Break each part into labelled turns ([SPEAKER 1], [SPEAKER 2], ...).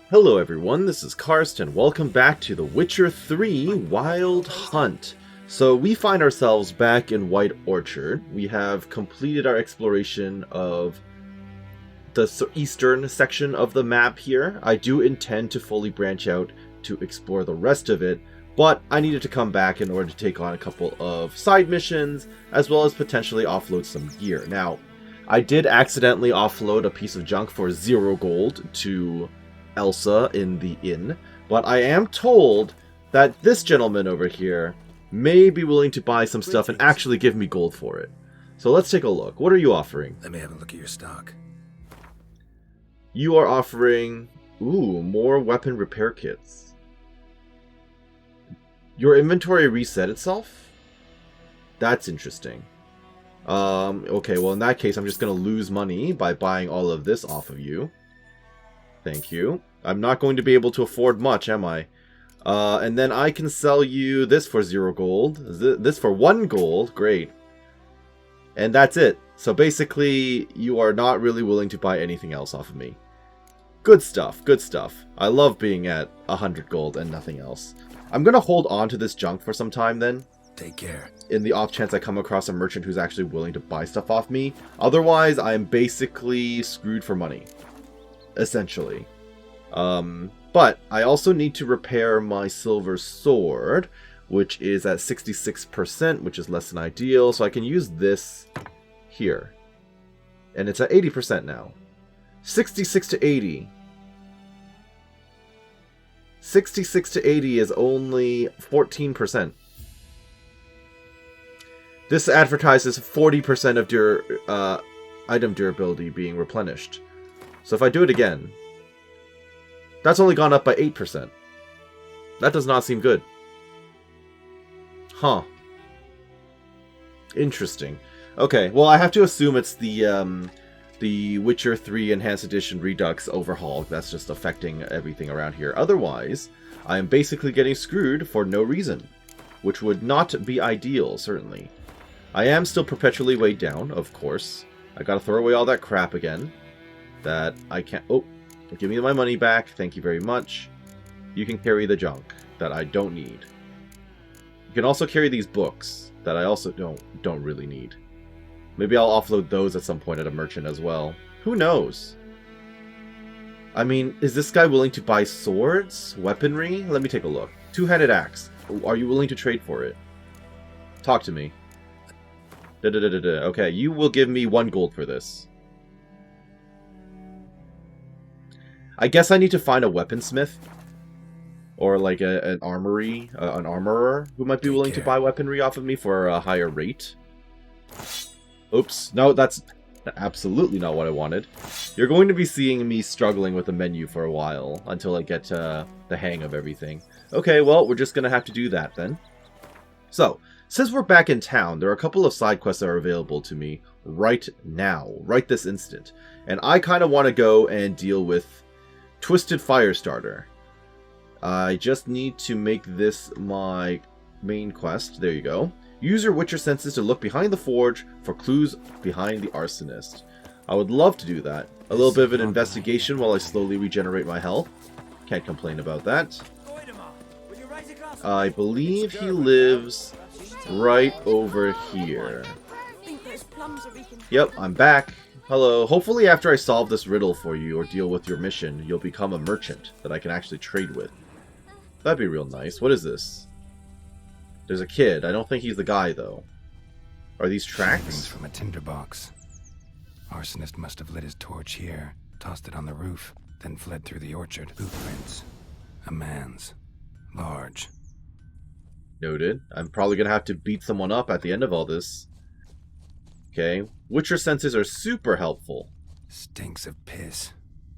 [SPEAKER 1] Hello everyone, this is Karst and welcome back to The Witcher 3 Wild Hunt. So we find ourselves back in White Orchard. We have completed our exploration of the eastern section of the map here. I do intend to fully branch out to explore the rest of it, but I needed to come back in order to take on a couple of side missions, as well as potentially offload some gear. Now, I did accidentally offload a piece of junk for 0 gold to Elsa in the inn, but I am told that this gentleman over here may be willing to buy some stuff and actually give me gold for it. So let's take a look. What are you offering?
[SPEAKER 2] Let me have a look at your stock.
[SPEAKER 1] You are offering, more weapon repair kits. Your inventory reset itself? That's interesting. Okay, well in that case I'm just going to lose money by buying all of this off of you. Thank you. I'm not going to be able to afford much, am I? And then I can sell you this for 0 gold. This for 1 gold. Great. And that's it. So basically, you are not really willing to buy anything else off of me. Good stuff. Good stuff. I love being at 100 gold and nothing else. I'm going to hold on to this junk for some time then.
[SPEAKER 2] Take care.
[SPEAKER 1] In the off chance I come across a merchant who's actually willing to buy stuff off me. Otherwise, I am basically screwed for money. Essentially. But I also need to repair my silver sword, which is at 66%, which is less than ideal, so I can use this here. And it's at 80% now. 66 to 80. 66 to 80 is only 14%. This advertises 40% of item durability being replenished. So if I do it again, that's only gone up by 8%. That does not seem good. Huh. Interesting. Okay, well I have to assume it's the Witcher 3 Enhanced Edition Redux overhaul that's just affecting everything around here. Otherwise, I am basically getting screwed for no reason, which would not be ideal, certainly. I am still perpetually weighed down, of course. I gotta throw away all that crap again. That I can't... Oh, give me my money back. Thank you very much. You can carry the junk that I don't need. You can also carry these books that I also don't really need. Maybe I'll offload those at some point at a merchant as well. Who knows? I mean, is this guy willing to buy swords? Weaponry? Let me take a look. Two-handed axe. Are you willing to trade for it? Talk to me. Okay, you will give me 1 gold for this. I guess I need to find a weaponsmith. Or like an armory, an armorer who might be willing to buy weaponry off of me for a higher rate. Oops. No, that's absolutely not what I wanted. You're going to be seeing me struggling with the menu for a while until I get the hang of everything. Okay, well, we're just going to have to do that then. So, since we're back in town, there are a couple of side quests that are available to me right now, right this instant. And I kind of want to go and deal with Twisted Firestarter. I just need to make this my main quest. There you go. Use your Witcher senses to look behind the forge for clues behind the Arsonist. I would love to do that. A little bit of an investigation while I slowly regenerate my health. Can't complain about that. I believe he lives right over here. Yep, I'm back. Hello. Hopefully after I solve this riddle for you or deal with your mission, you'll become a merchant that I can actually trade with. That'd be real nice. What is this? There's a kid. I don't think he's the guy, though. Are these tracks?
[SPEAKER 2] From a tinderbox. Arsonist must have lit his torch here, tossed it on the roof, then fled through the orchard. Footprints. A man's. Large.
[SPEAKER 1] Noted. I'm probably gonna have to beat someone up at the end of all this. Okay. Witcher senses are super helpful.
[SPEAKER 2] Stinks of piss.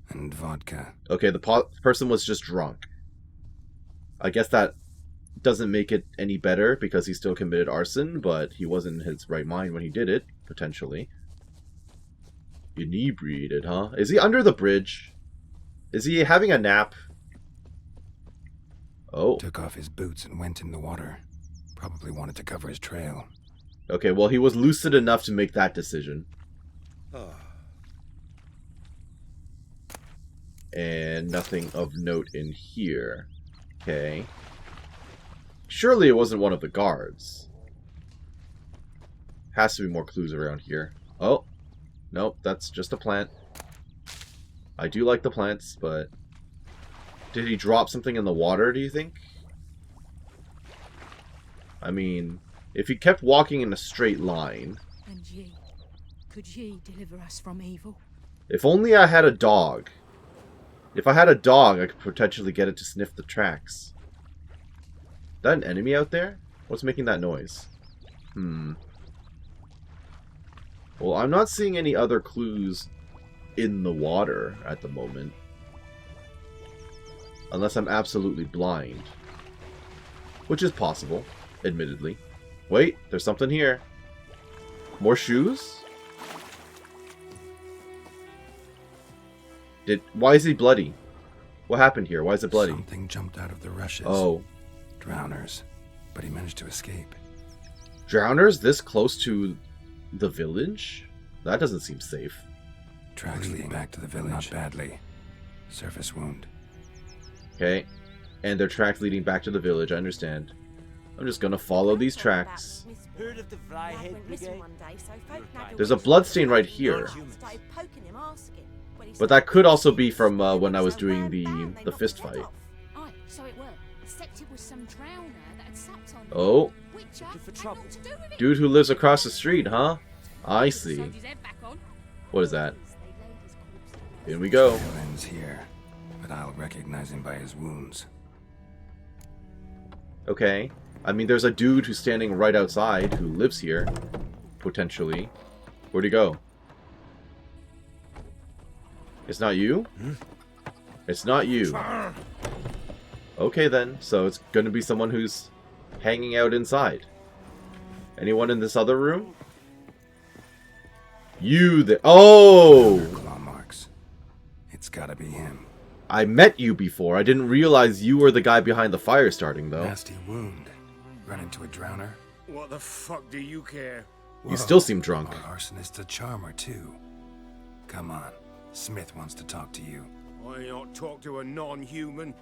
[SPEAKER 2] And vodka.
[SPEAKER 1] Okay, the person was just drunk. I guess that doesn't make it any better because he still committed arson, but he wasn't in his right mind when he did it, potentially. Inebriated, huh? Is he under the bridge? Is he having a nap? Oh.
[SPEAKER 2] Took off his boots and went in the water. Probably wanted to cover his trail.
[SPEAKER 1] Okay, well, he was lucid enough to make that decision. And nothing of note in here. Okay. Surely it wasn't one of the guards. Has to be more clues around here. Oh. Nope, that's just a plant. I do like the plants, but... Did he drop something in the water, do you think? I mean, if he kept walking in a straight line...
[SPEAKER 3] And ye, could ye deliver us from evil?
[SPEAKER 1] If only I had a dog. If I had a dog, I could potentially get it to sniff the tracks. Is that an enemy out there? What's making that noise? Well, I'm not seeing any other clues in the water at the moment. Unless I'm absolutely blind. Which is possible, admittedly. Wait, there's something here. More shoes? Why is he bloody? What happened here? Why is it bloody?
[SPEAKER 2] Something jumped out of the rushes.
[SPEAKER 1] Oh.
[SPEAKER 2] Drowners. But he managed to escape.
[SPEAKER 1] Drowners this close to the village? That doesn't seem safe.
[SPEAKER 2] Tracks leading back to the village. Not badly. Surface wound.
[SPEAKER 1] Okay. And their tracks leading back to the village, I understand. I'm just gonna follow these tracks. There's a bloodstain right here. But that could also be from when I was doing the fist fight. Oh. Dude who lives across the street, huh? I see. What is that? In we go.
[SPEAKER 2] Ends here, but I'll recognize him by his wounds.
[SPEAKER 1] Okay. I mean, there's a dude who's standing right outside who lives here, potentially. Where'd he go? It's not you? It's not you. Okay then, so it's gonna be someone who's hanging out inside. Anyone in this other room? You the— Oh!
[SPEAKER 2] Claw marks. It's gotta be him.
[SPEAKER 1] I met you before. I didn't realize you were the guy behind the fire starting, though.
[SPEAKER 2] Nasty wound. Run into a drowner.
[SPEAKER 4] What the fuck do you care?
[SPEAKER 1] You still seem drunk.
[SPEAKER 2] Our arsonist's a charmer, too. Come on. Smith wants to talk to you.
[SPEAKER 4] I not talk to a non-human.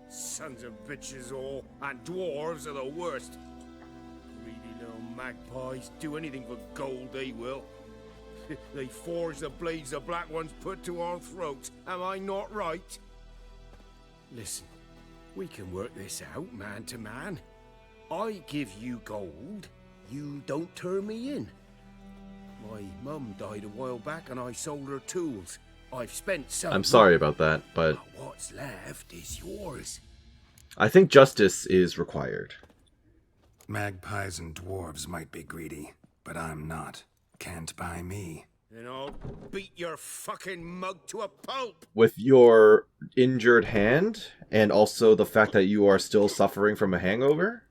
[SPEAKER 4] Sons of bitches all, and dwarves are the worst. Greedy little magpies do anything for gold, they will. They forge the blades the black ones put to our throats. Am I not right? Listen, we can work this out man to man. I give you gold, you don't turn me in. My mum died a while back and I sold her tools. I've spent some.
[SPEAKER 1] I'm sorry about that, but
[SPEAKER 4] what's left is yours.
[SPEAKER 1] I think justice is required.
[SPEAKER 2] Magpies and dwarves might be greedy, but I'm not. Can't buy me.
[SPEAKER 4] Then I'll beat your fucking mug to a pulp.
[SPEAKER 1] With your injured hand, and also the fact that you are still suffering from a hangover?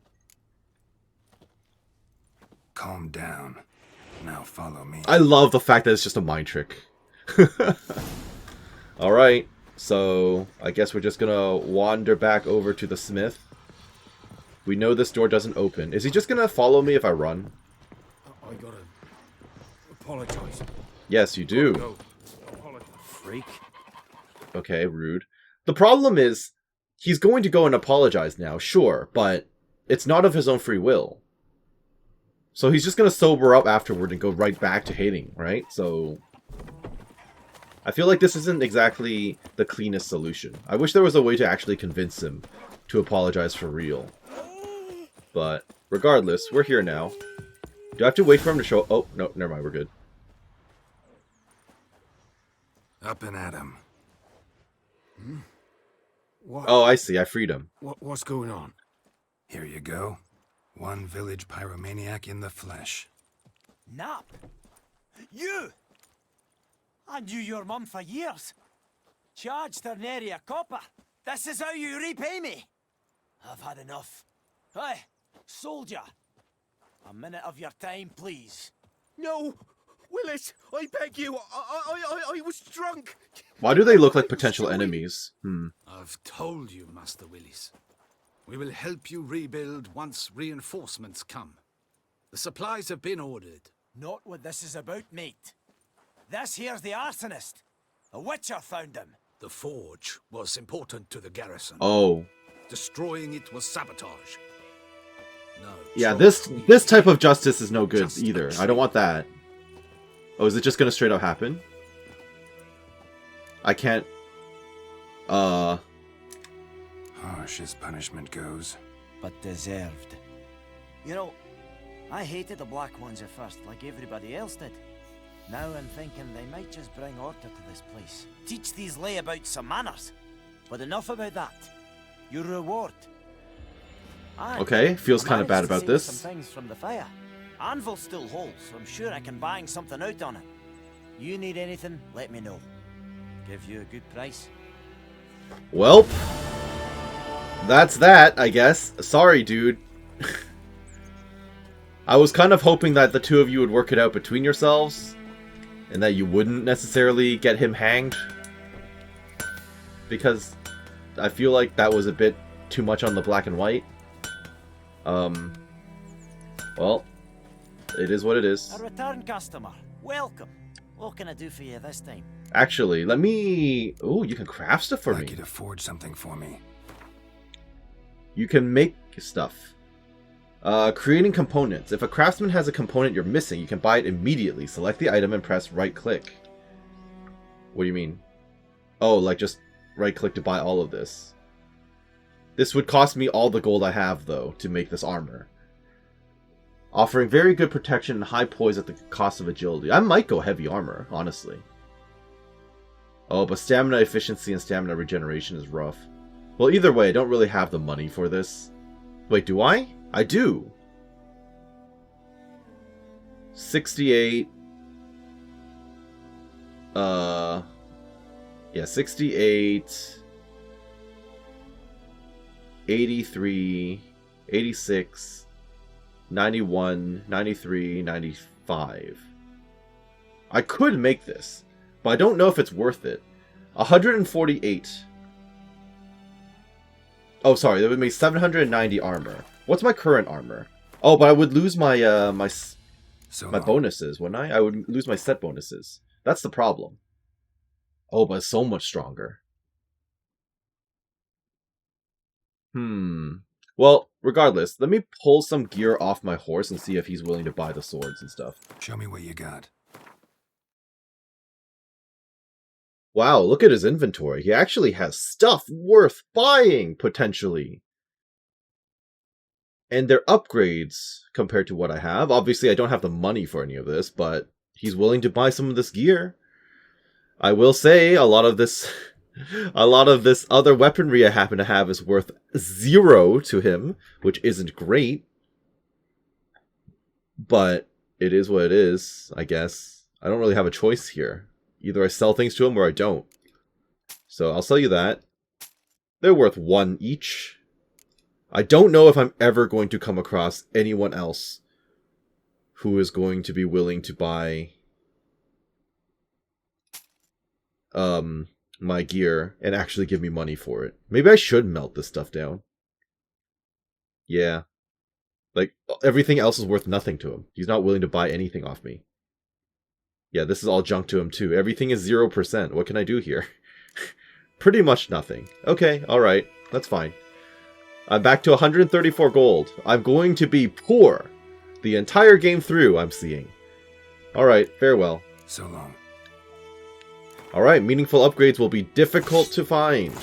[SPEAKER 2] Calm down. Now follow me.
[SPEAKER 1] I love the fact that it's just a mind trick. Alright, so I guess we're just gonna wander back over to the smith. We know this door doesn't open. Is he just gonna follow me if I run?
[SPEAKER 4] I gotta apologize.
[SPEAKER 1] Yes, you do.
[SPEAKER 4] Go. Apologize. Freak.
[SPEAKER 1] Okay, rude. The problem is, he's going to go and apologize now, sure, but it's not of his own free will. So he's just gonna sober up afterward and go right back to hating, right? So I feel like this isn't exactly the cleanest solution. I wish there was a way to actually convince him to apologize for real. But regardless, we're here now. Do I have to wait for him to show— Oh, no, never mind, we're good.
[SPEAKER 2] Up and at him.
[SPEAKER 4] What?
[SPEAKER 1] Oh, I see, I freed him.
[SPEAKER 4] What's going on?
[SPEAKER 2] Here you go. One village pyromaniac in the flesh.
[SPEAKER 5] Nap? You? I knew your mum for years. Charged her nary a copper. This is how you repay me. I've had enough. Hey, soldier. A minute of your time, please.
[SPEAKER 4] No! Willis, I beg you. I was drunk.
[SPEAKER 1] Why do they look like potential enemies?
[SPEAKER 6] I've told you, Master Willis. We will help you rebuild once reinforcements come. The supplies have been ordered.
[SPEAKER 5] Not what this is about, mate. This here's the Arsonist. A witcher found him.
[SPEAKER 6] The forge was important to the garrison.
[SPEAKER 1] Oh.
[SPEAKER 6] Destroying it was sabotage. No.
[SPEAKER 1] Yeah,
[SPEAKER 6] choice
[SPEAKER 1] this
[SPEAKER 6] we
[SPEAKER 1] type of
[SPEAKER 6] made.
[SPEAKER 1] justice is no good
[SPEAKER 6] Just
[SPEAKER 1] either.
[SPEAKER 6] a
[SPEAKER 1] I don't want that. Oh, is it just gonna straight up happen? I can't...
[SPEAKER 2] Harsh as punishment goes.
[SPEAKER 5] But deserved. You know, I hated the Black Ones at first, like everybody else did. Now I'm thinking they might just bring order to this place. Teach these layabouts some manners. But enough about that. Your reward. And
[SPEAKER 1] Okay, feels
[SPEAKER 5] I
[SPEAKER 1] kind of bad
[SPEAKER 5] managed to
[SPEAKER 1] about
[SPEAKER 5] save
[SPEAKER 1] this.
[SPEAKER 5] some things from the fire. Anvil still holds, so I'm sure I can bang something out on it. You need anything, let me know. Give you a good price.
[SPEAKER 1] Welp. That's that, I guess. Sorry, dude. I was kind of hoping that the two of you would work it out between yourselves. And that you wouldn't necessarily get him hanged. Because I feel like that was a bit too much on the black and white. Well, it is what it is.
[SPEAKER 5] A return customer. Welcome. What can I do for you this time?
[SPEAKER 1] Actually, let me... Ooh, you can craft stuff for
[SPEAKER 2] I'd like
[SPEAKER 1] me.
[SPEAKER 2] you to forge something for me.
[SPEAKER 1] You can make stuff. Creating components. If a craftsman has a component you're missing, you can buy it immediately. Select the item and press right-click. What do you mean? Oh, like just right-click to buy all of this. This would cost me all the gold I have, though, to make this armor. Offering very good protection and high poise at the cost of agility. I might go heavy armor, honestly. Oh, but stamina efficiency and stamina regeneration is rough. Well, either way, I don't really have the money for this. Wait, do I? I do. 68. Yeah, 68. 83. 86. 91. 93. 95. I could make this, but I don't know if it's worth it. 148. Oh, sorry, that would make 790 armor. What's my current armor? Oh, but I would lose my my bonuses, wouldn't I? I would lose my set bonuses. That's the problem. Oh, but it's so much stronger. Well, regardless, let me pull some gear off my horse and see if he's willing to buy the swords and stuff.
[SPEAKER 2] Show me what you got.
[SPEAKER 1] Wow, look at his inventory. He actually has stuff worth buying, potentially. And they're upgrades compared to what I have. Obviously, I don't have the money for any of this, but he's willing to buy some of this gear. I will say, a lot of this other weaponry I happen to have is worth 0 to him, which isn't great. But it is what it is, I guess. I don't really have a choice here. Either I sell things to him or I don't. So I'll sell you that. They're worth 1 each. I don't know if I'm ever going to come across anyone else who is going to be willing to buy my gear and actually give me money for it. Maybe I should melt this stuff down. Yeah. Like, everything else is worth nothing to him. He's not willing to buy anything off me. Yeah, this is all junk to him too. Everything is 0%. What can I do here? Pretty much nothing. Okay, alright. That's fine. I'm back to 134 gold. I'm going to be poor the entire game through, I'm seeing. Alright, farewell.
[SPEAKER 2] So long.
[SPEAKER 1] Alright, meaningful upgrades will be difficult to find.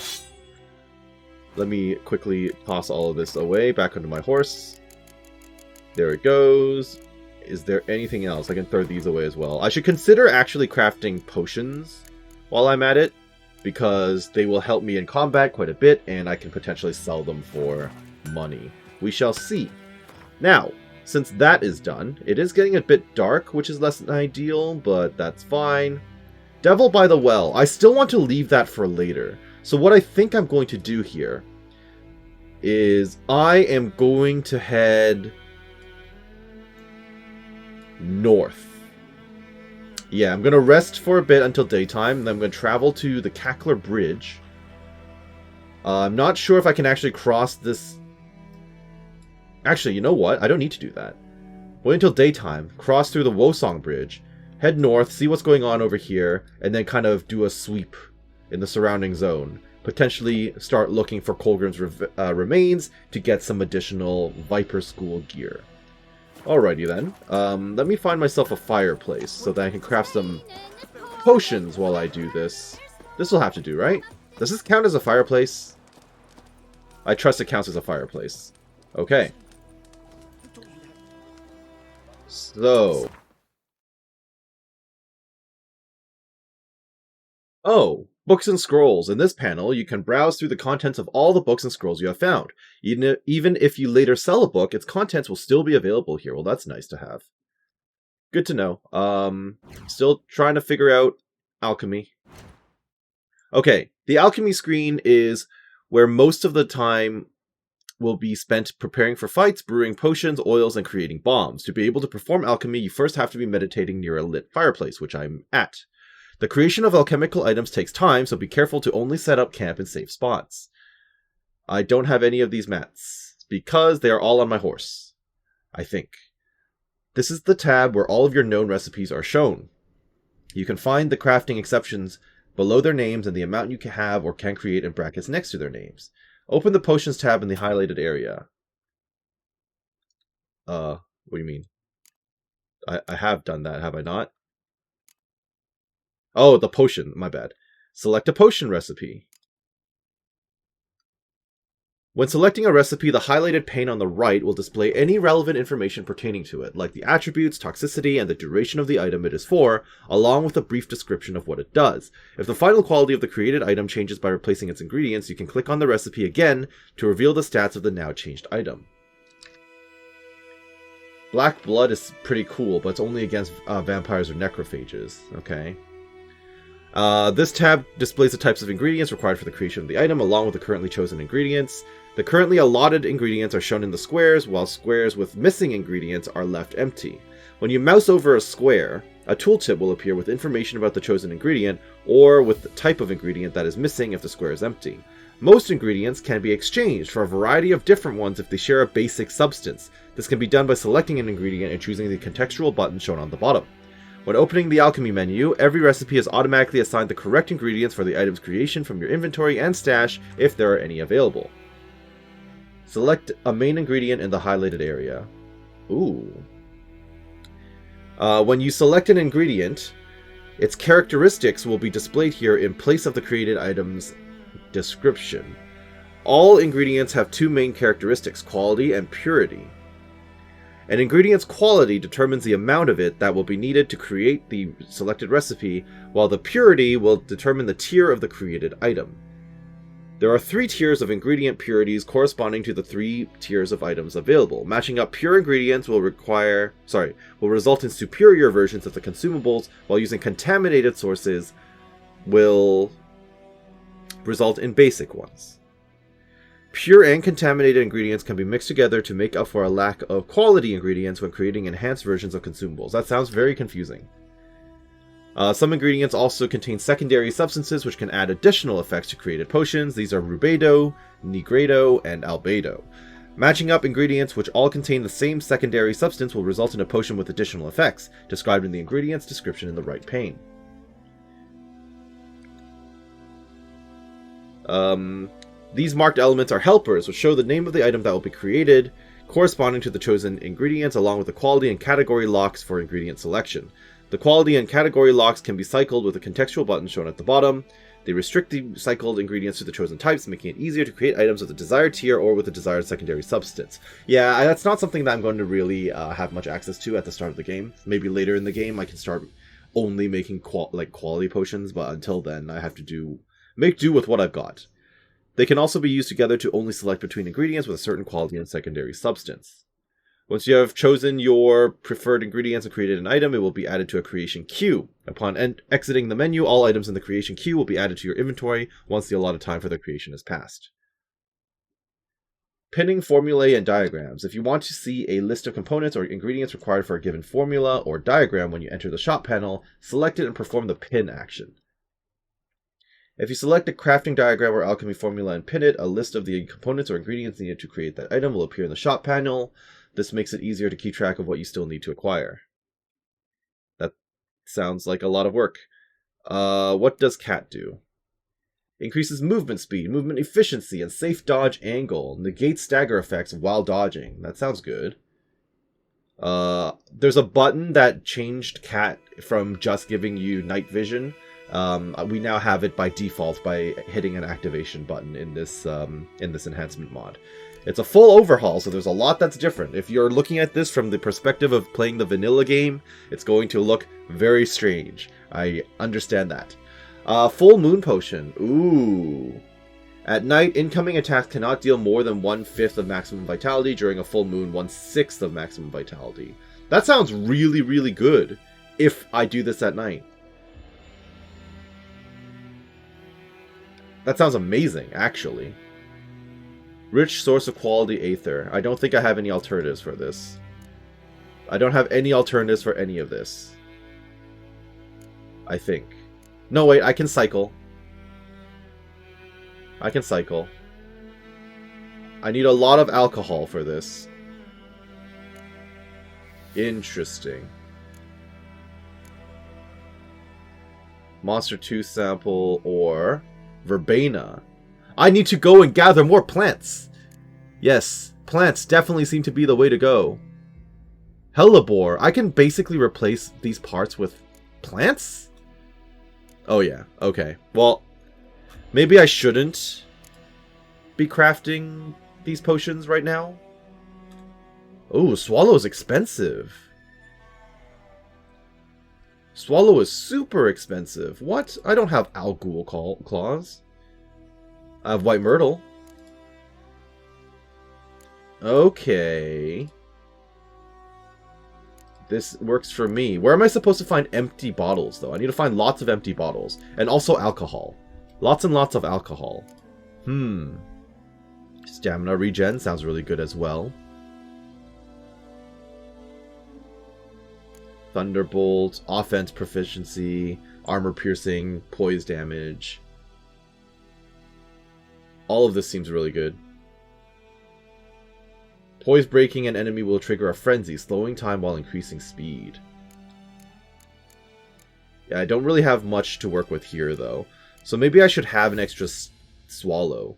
[SPEAKER 1] Let me quickly toss all of this away back onto my horse. There it goes. Is there anything else? I can throw these away as well. I should consider actually crafting potions while I'm at it, because they will help me in combat quite a bit, and I can potentially sell them for money. We shall see. Now, since that is done, it is getting a bit dark, which is less than ideal, but that's fine. Devil by the Well. I still want to leave that for later. So what I think I'm going to do here is I am going to head north. Yeah, I'm going to rest for a bit until daytime, and then I'm going to travel to the Cackler Bridge. I'm not sure if I can actually cross this... Actually, you know what? I don't need to do that. Wait until daytime, cross through the Wosong Bridge, head north, see what's going on over here, and then kind of do a sweep in the surrounding zone. Potentially start looking for Kolgrim's remains to get some additional Viper School gear. Alrighty then. Let me find myself a fireplace so that I can craft some potions while I do this. This will have to do, right? Does this count as a fireplace? I trust it counts as a fireplace. Okay. So. Oh, books and scrolls. In this panel, you can browse through the contents of all the books and scrolls you have found. Even if you later sell a book, its contents will still be available here. Well, that's nice to have. Good to know. Still trying to figure out alchemy. Okay, the alchemy screen is where most of the time will be spent preparing for fights, brewing potions, oils, and creating bombs. To be able to perform alchemy, you first have to be meditating near a lit fireplace, which I'm at. The creation of alchemical items takes time, so be careful to only set up camp in safe spots. I don't have any of these mats, because they are all on my horse, I think. This is the tab where all of your known recipes are shown. You can find the crafting exceptions below their names and the amount you can have or can create in brackets next to their names. Open the potions tab in the highlighted area. What do you mean? I have done that, have I not? Oh, the potion, my bad. Select a potion recipe. When selecting a recipe, the highlighted pane on the right will display any relevant information pertaining to it, like the attributes, toxicity, and the duration of the item it is for, along with a brief description of what it does. If the final quality of the created item changes by replacing its ingredients, you can click on the recipe again to reveal the stats of the now changed item. Black blood is pretty cool, but it's only against vampires or necrophages. Okay. This tab displays the types of ingredients required for the creation of the item, along with the currently chosen ingredients. The currently allotted ingredients are shown in the squares, while squares with missing ingredients are left empty. When you mouse over a square, a tooltip will appear with information about the chosen ingredient, or with the type of ingredient that is missing if the square is empty. Most ingredients can be exchanged for a variety of different ones if they share a basic substance. This can be done by selecting an ingredient and choosing the contextual button shown on the bottom. When opening the alchemy menu, every recipe is automatically assigned the correct ingredients for the item's creation from your inventory and stash if there are any available. Select a main ingredient in the highlighted area. Ooh. When you select an ingredient, its characteristics will be displayed here in place of the created item's description. All ingredients have two main characteristics, quality and purity. An ingredient's quality determines the amount of it that will be needed to create the selected recipe, while the purity will determine the tier of the created item. There are 3 tiers of ingredient purities corresponding to the 3 tiers of items available. Matching up pure ingredients will result in superior versions of the consumables, while using contaminated sources will result in basic ones. Pure and contaminated ingredients can be mixed together to make up for a lack of quality ingredients when creating enhanced versions of consumables. That sounds very confusing. Some ingredients also contain secondary substances which can add additional effects to created potions. These are rubedo, nigredo, and albedo. Matching up ingredients which all contain the same secondary substance will result in a potion with additional effects, described in the ingredients description in the right pane. These marked elements are helpers, which show the name of the item that will be created, corresponding to the chosen ingredients, along with the quality and category locks for ingredient selection. The quality and category locks can be cycled with a contextual button shown at the bottom. They restrict the cycled ingredients to the chosen types, making it easier to create items with the desired tier or with the desired secondary substance. Yeah, that's not something that I'm going to really have much access to at the start of the game. Maybe later in the game I can start only making quality potions, but until then I have to make do with what I've got. They can also be used together to only select between ingredients with a certain quality and secondary substance. Once you have chosen your preferred ingredients and created an item, it will be added to a creation queue. Upon exiting the menu, all items in the creation queue will be added to your inventory once the allotted time for their creation is passed. Pinning formulae and diagrams. If you want to see a list of components or ingredients required for a given formula or diagram when you enter the shop panel, select it and perform the pin action. If you select a crafting diagram or alchemy formula and pin it, a list of the components or ingredients needed to create that item will appear in the shop panel. This makes it easier to keep track of what you still need to acquire. That sounds like a lot of work. What does cat do? Increases movement speed, movement efficiency, and safe dodge angle. Negates stagger effects while dodging. That sounds good. There's a button that changed Cat from just giving you night vision. We now have it by default by hitting an activation button in this enhancement mod. It's a full overhaul, so there's a lot that's different. If you're looking at this from the perspective of playing the vanilla game, it's going to look very strange. I understand that. Full moon potion. Ooh. At night, incoming attacks cannot deal more than 1/5 of maximum vitality. During a full moon, 1/6 of maximum vitality. That sounds really, really good if I do this at night. That sounds amazing, actually. Rich source of quality aether. I don't think I have any alternatives for this. I don't have any alternatives for any of this. I think. No, wait, I can cycle. I can cycle. I need a lot of alcohol for this. Interesting. Monster Tooth sample or verbena. I need to go and gather more plants. Yes, plants definitely seem to be the way to go. Hellebore. I can basically replace these parts with plants? Oh yeah, okay. Well, maybe I shouldn't be crafting these potions right now. Oh, Swallow is expensive. Swallow is super expensive. What? I don't have Algul claws. I have White Myrtle. Okay. This works for me. Where am I supposed to find empty bottles, though? I need to find lots of empty bottles. And also alcohol. Lots and lots of alcohol. Stamina regen sounds really good as well. Thunderbolt, offense proficiency, armor piercing, poise damage. All of this seems really good. Poise breaking an enemy will trigger a frenzy, slowing time while increasing speed. Yeah, I don't really have much to work with here, though. So maybe I should have an extra swallow.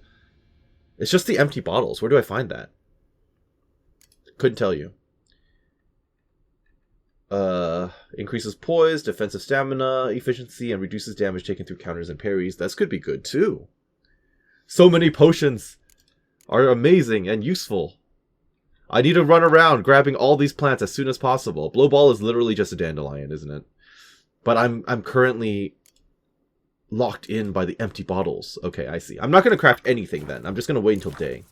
[SPEAKER 1] It's just the empty bottles. Where do I find that? Couldn't tell you. Increases poise, defensive stamina, efficiency, and reduces damage taken through counters and parries. This could be good, too. So many potions are amazing and useful. I need to run around grabbing all these plants as soon as possible. Blowball is literally just a dandelion, isn't it? But I'm currently locked in by the empty bottles. Okay, I see. I'm not going to craft anything then. I'm just going to wait until day.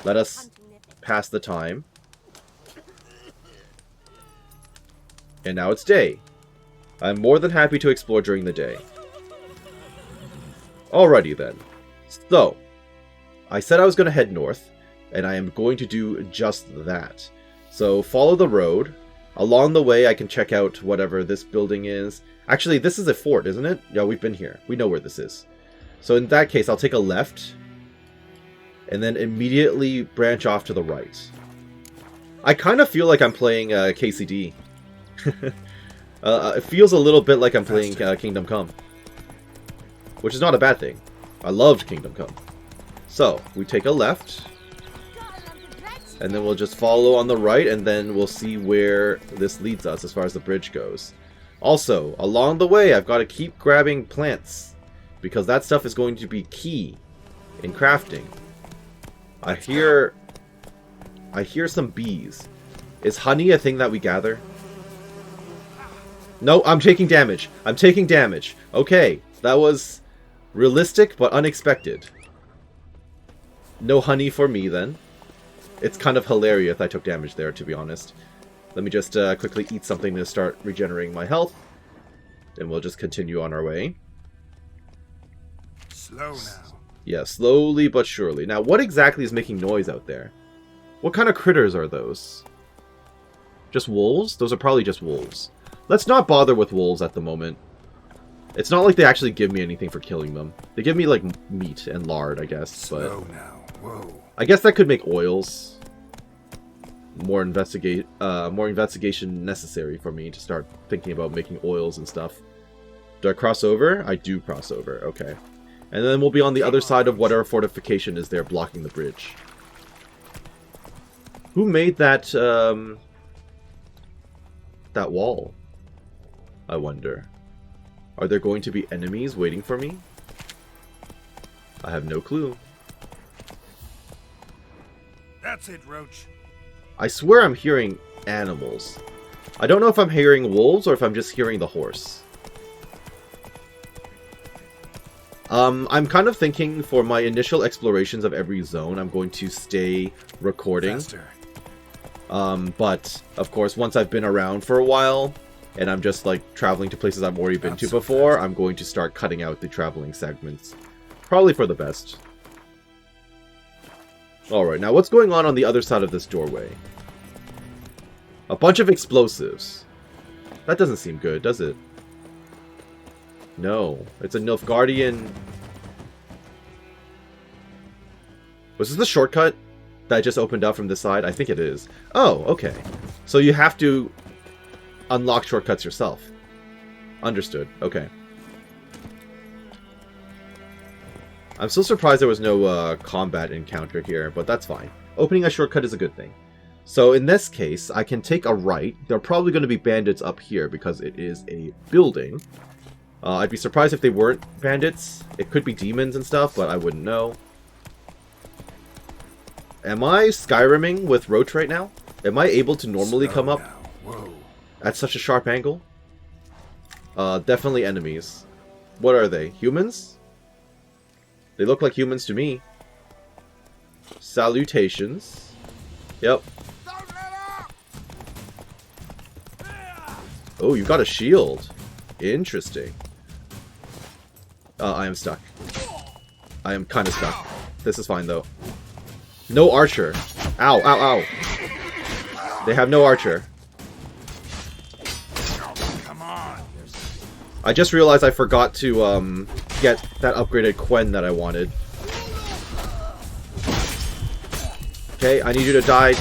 [SPEAKER 1] Let us pass the time. And now it's day. I'm more than happy to explore during the day. Alrighty then. So, I said I was going to head north, and I am going to do just that. So, follow the road. Along the way, I can check out whatever this building is. Actually, this is a fort, isn't it? Yeah, we've been here. We know where this is. So, in that case, I'll take a left, and then immediately branch off to the right. I kind of feel like I'm playing KCD. It feels a little bit like I'm playing Kingdom Come. Which is not a bad thing. I loved Kingdom Come. So, we take a left. And then we'll just follow on the right, and then we'll see where this leads us as far as the bridge goes. Also, along the way, I've got to keep grabbing plants. Because that stuff is going to be key in crafting. I hear some bees. Is honey a thing that we gather? No, I'm taking damage. I'm taking damage. Okay, that was realistic but unexpected. No honey for me then. It's kind of hilarious I took damage there, to be honest. Let me just quickly eat something to start regenerating my health. And we'll just continue on our way.
[SPEAKER 6] Slow now.
[SPEAKER 1] Yeah, slowly but surely. Now, what exactly is making noise out there? What kind of critters are those? Just wolves? Those are probably just wolves. Let's not bother with wolves at the moment. It's not like they actually give me anything for killing them. They give me, like, meat and lard, I guess.
[SPEAKER 6] Slow now. Whoa.
[SPEAKER 1] I guess that could make oils. More investigation necessary for me to start thinking about making oils and stuff. Do I cross over? I do cross over. Okay. And then we'll be on the other side of whatever fortification is there blocking the bridge. Who made that, that wall? I wonder. Are there going to be enemies waiting for me? I have no clue.
[SPEAKER 4] That's it, Roach.
[SPEAKER 1] I swear I'm hearing animals. I don't know if I'm hearing wolves or if I'm just hearing the horse. I'm kind of thinking for my initial explorations of every zone, I'm going to stay recording.
[SPEAKER 2] Faster.
[SPEAKER 1] But, of course, once I've been around for a while, and I'm just, like, traveling to places I've already been to before, I'm going to start cutting out the traveling segments. Probably for the best. Alright, now what's going on the other side of this doorway? A bunch of explosives. That doesn't seem good, does it? No. It's a Nilfgaardian... Was this the shortcut that just opened up from this side? I think it is. Oh, okay. So you have to unlock shortcuts yourself. Understood. Okay. I'm still surprised there was no combat encounter here, but that's fine. Opening a shortcut is a good thing. So in this case, I can take a right. There are probably going to be bandits up here because it is a building. I'd be surprised if they weren't bandits. It could be demons and stuff, but I wouldn't know. Am I Skyrimming with Roach right now? Am I able to normally come up at such a sharp angle? Definitely enemies. What are they? Humans? They look like humans to me. Salutations. Yep. Oh, you got a shield. Interesting. I am stuck. I am kind of stuck. This is fine, though. No archer. Ow, ow, ow. They have no archer.
[SPEAKER 6] Come on.
[SPEAKER 1] I just realized I forgot to get that upgraded Quen that I wanted. Okay, I need you to die.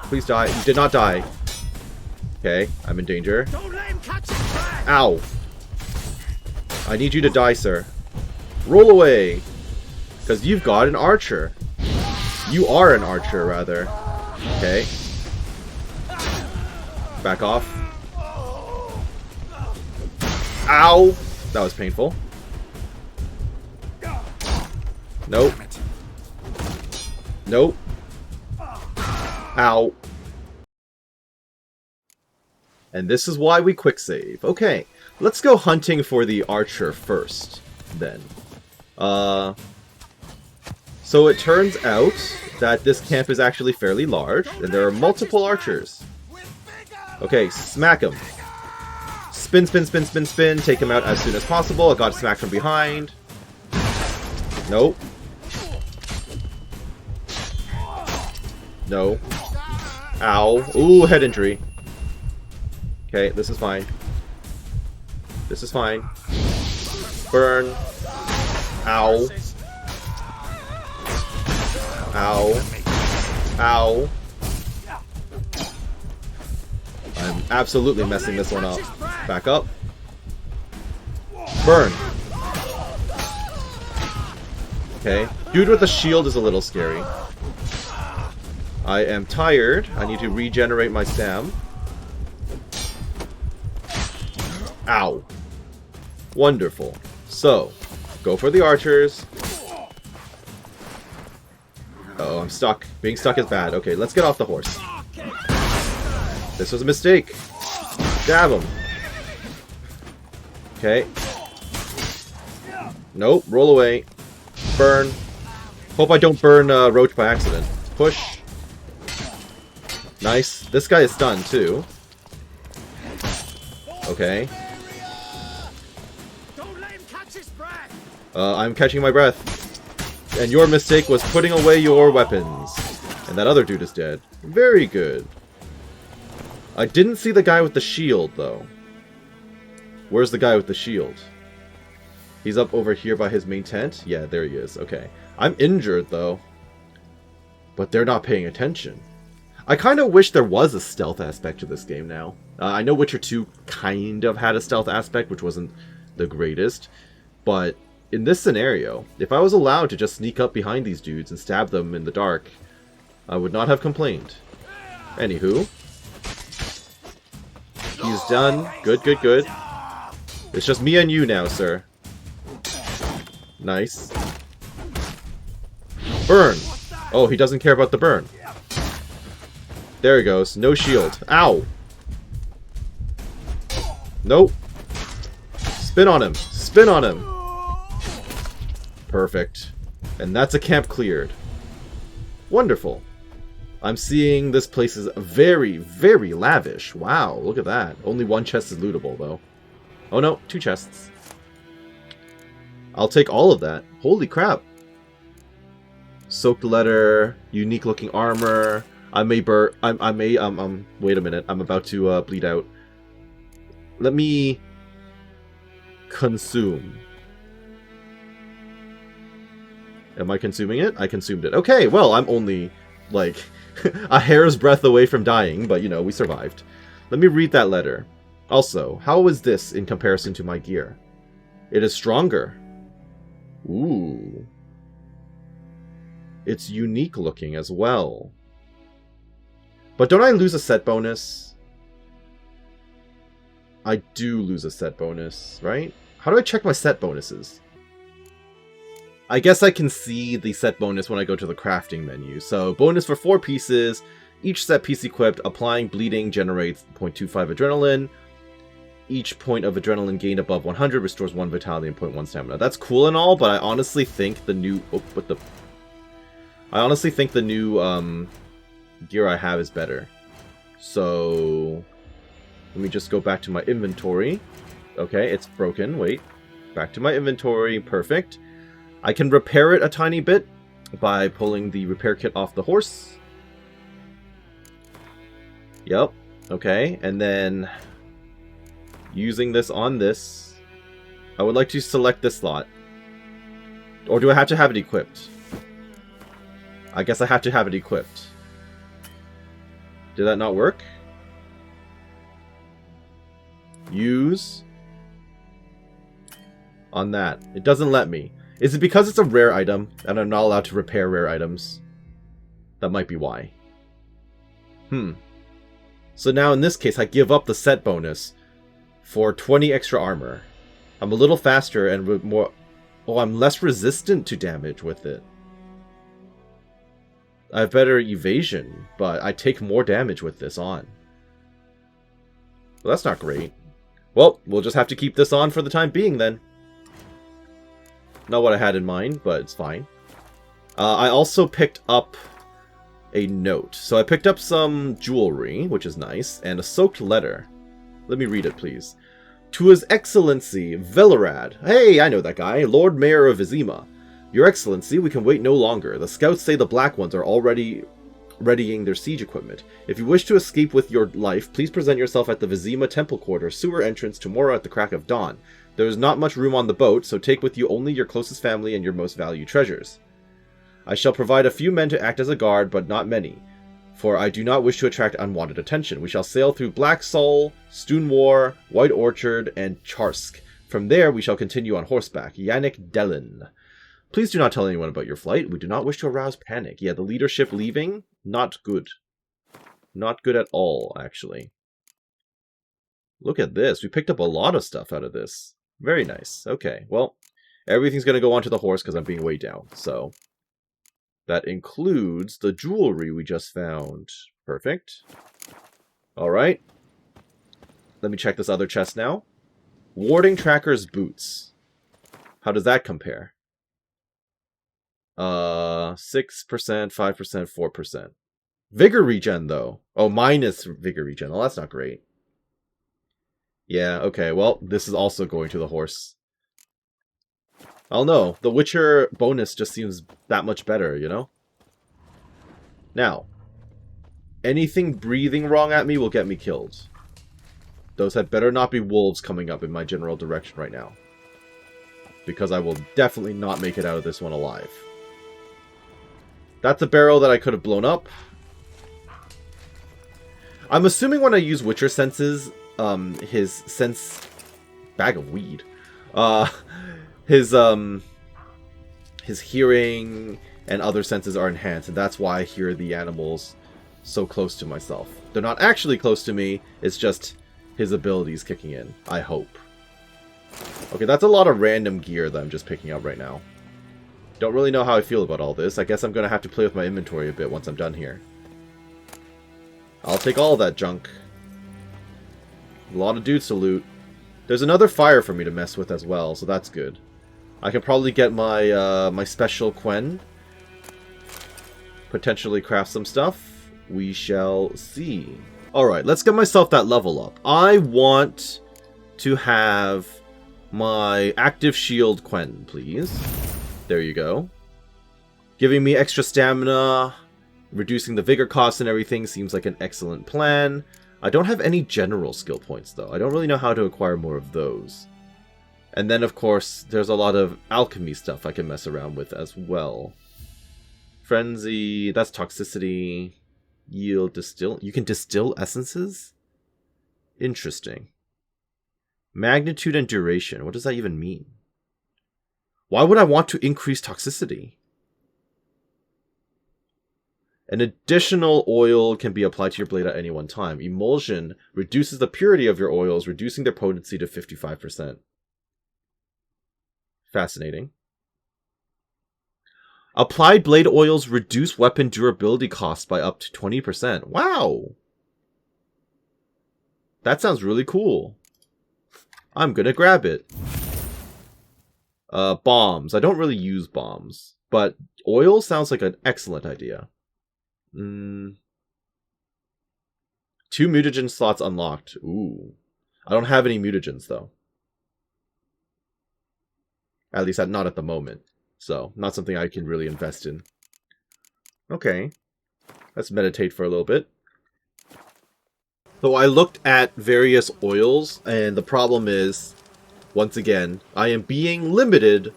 [SPEAKER 1] Please die. You did not die. Okay, I'm in danger.
[SPEAKER 5] Don't let him catch his breath!
[SPEAKER 1] Ow. I need you to die, sir. Roll away. Because you've got an archer. You are an archer, rather. Okay. Back off. Ow! That was painful. Nope. Nope. Ow. And this is why we quick save. Okay, let's go hunting for the archer first, then. So it turns out that this camp is actually fairly large, and there are multiple archers. Okay, smack him. Spin, spin, spin, spin, spin. Take him out as soon as possible. I got smacked from behind. Nope. No. Ow. Ooh, head injury. Okay, this is fine. This is fine. Burn. Ow. Ow. Ow. I'm absolutely messing this one up. Back up. Burn. Okay. Dude with the shield is a little scary. I am tired. I need to regenerate my stam. Ow. Wonderful. So, go for the archers. Uh-oh, I'm stuck. Being stuck is bad. Okay, let's get off the horse. This was a mistake. Stab him. Okay. Nope, roll away. Burn. Hope I don't burn Roach by accident. Push. Nice. This guy is stunned, too. Okay.
[SPEAKER 5] Don't let him catch his breath!
[SPEAKER 1] I'm catching my breath. And your mistake was putting away your weapons. And that other dude is dead. Very good. I didn't see the guy with the shield, though. Where's the guy with the shield? He's up over here by his main tent? Yeah, there he is. Okay. I'm injured, though. But they're not paying attention. I kind of wish there was a stealth aspect to this game now. I know Witcher 2 kind of had a stealth aspect, which wasn't the greatest. But in this scenario, if I was allowed to just sneak up behind these dudes and stab them in the dark, I would not have complained. Anywho. He's done. Good, good, good. It's just me and you now, sir. Nice. Burn! Oh, he doesn't care about the burn. There he goes. No shield. Ow! Nope. Spin on him. Spin on him. Perfect. And that's a camp cleared. Wonderful. I'm seeing this place is very, very lavish. Wow, look at that. Only one chest is lootable, though. Oh no, 2 chests. I'll take all of that. Holy crap. Soaked leather, unique looking armor. I may wait a minute. I'm about to bleed out. Let me consume. Am I consuming it? I consumed it. Okay, well, I'm only, like, a hair's breadth away from dying, but, you know, we survived. Let me read that letter. Also, how is this in comparison to my gear? It is stronger. Ooh. It's unique looking as well. But don't I lose a set bonus? I do lose a set bonus, right? How do I check my set bonuses? I guess I can see the set bonus when I go to the crafting menu. So, bonus for 4 pieces. Each set piece equipped, applying bleeding generates 0.25 adrenaline. Each point of adrenaline gained above 100 restores 1 vitality and 0.1 stamina. That's cool and all, but I honestly think the new... I honestly think the new gear I have is better. So... let me just go back to my inventory. Okay, it's broken. Wait. Back to my inventory. Perfect. I can repair it a tiny bit by pulling the repair kit off the horse. Yep. Okay, and then using this on this, I would like to select this slot. Or do I have to have it equipped? I guess I have to have it equipped. Did that not work? Use on that. It doesn't let me. Is it because it's a rare item and I'm not allowed to repair rare items? That might be why. So now in this case I give up the set bonus for 20 extra armor. I'm a little faster and more... oh, I'm less resistant to damage with it. I have better evasion, but I take more damage with this on. Well, that's not great. Well, we'll just have to keep this on for the time being then. Not what I had in mind, but it's fine. I also picked up a note. So I picked up some jewelry, which is nice, and a soaked letter. Let me read it, please. To His Excellency, Velerad. Hey, I know that guy. Lord Mayor of Vizima. Your Excellency, we can wait no longer. The scouts say the Black Ones are already readying their siege equipment. If you wish to escape with your life, please present yourself at the Vizima Temple Quarter sewer entrance tomorrow at the crack of dawn. There is not much room on the boat, so take with you only your closest family and your most valued treasures. I shall provide a few men to act as a guard, but not many, for I do not wish to attract unwanted attention. We shall sail through Black Soul, Stunwar, White Orchard, and Charsk. From there, we shall continue on horseback. Yannick Dellin. Please do not tell anyone about your flight. We do not wish to arouse panic. Yeah, the leadership leaving? Not good. Not good at all, actually. Look at this. We picked up a lot of stuff out of this. Very nice. Okay, well, everything's going to go onto the horse because I'm being weighed down. So, that includes the jewelry we just found. Perfect. Alright. Let me check this other chest now. Warding Tracker's Boots. How does that compare? 6%, 5%, 4%. Vigor regen, though. Oh, minus vigor regen. Oh, that's not great. Yeah, okay, well, this is also going to the horse. I don't know. The Witcher bonus just seems that much better, you know? Now, anything breathing wrong at me will get me killed. Those had better not be wolves coming up in my general direction right now. Because I will definitely not make it out of this one alive. That's a barrel that I could have blown up. I'm assuming when I use Witcher senses, his sense... Bag of weed. His hearing and other senses are enhanced, and that's why I hear the animals so close to myself. They're not actually close to me, it's just his abilities kicking in, I hope. Okay, that's a lot of random gear that I'm just picking up right now. Don't really know how I feel about all this. I guess I'm going to have to play with my inventory a bit once I'm done here. I'll take all of that junk. A lot of dudes to loot. There's another fire for me to mess with as well, so that's good. I can probably get my my special Quen. Potentially craft some stuff. We shall see. Alright, let's get myself that level up. I want to have my active shield Quen, please. There you go. Giving me extra stamina, reducing the vigor cost and everything seems like an excellent plan. I don't have any general skill points, though. I don't really know how to acquire more of those. And then, of course, there's a lot of alchemy stuff I can mess around with as well. Frenzy, that's toxicity. Yield, distill. You can distill essences? Interesting. Magnitude and duration. What does that even mean? Why would I want to increase toxicity? An additional oil can be applied to your blade at any one time. Emulsion reduces the purity of your oils, reducing their potency to 55%. Fascinating. Applied blade oils reduce weapon durability costs by up to 20%. Wow! That sounds really cool. I'm gonna grab it. Bombs. I don't really use bombs, but oil sounds like an excellent idea. 2 mutagen slots unlocked. Ooh. I don't have any mutagens, though. At least not at the moment. So, not something I can really invest in. Okay. Let's meditate for a little bit. So I looked at various oils, and the problem is, once again, I am being limited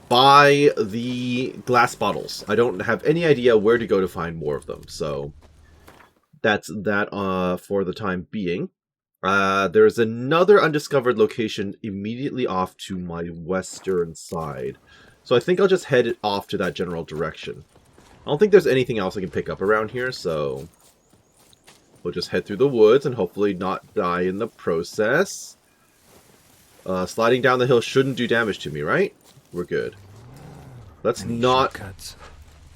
[SPEAKER 1] by the glass bottles. I don't have any idea where to go to find more of them, so that's that for the time being. There's another undiscovered location immediately off to my western side, so I think I'll just head it off to that general direction. I don't think there's anything else I can pick up around here, so we'll just head through the woods and hopefully not die in the process. Sliding down the hill shouldn't do damage to me, right? We're good. Let's not...
[SPEAKER 2] Shortcuts?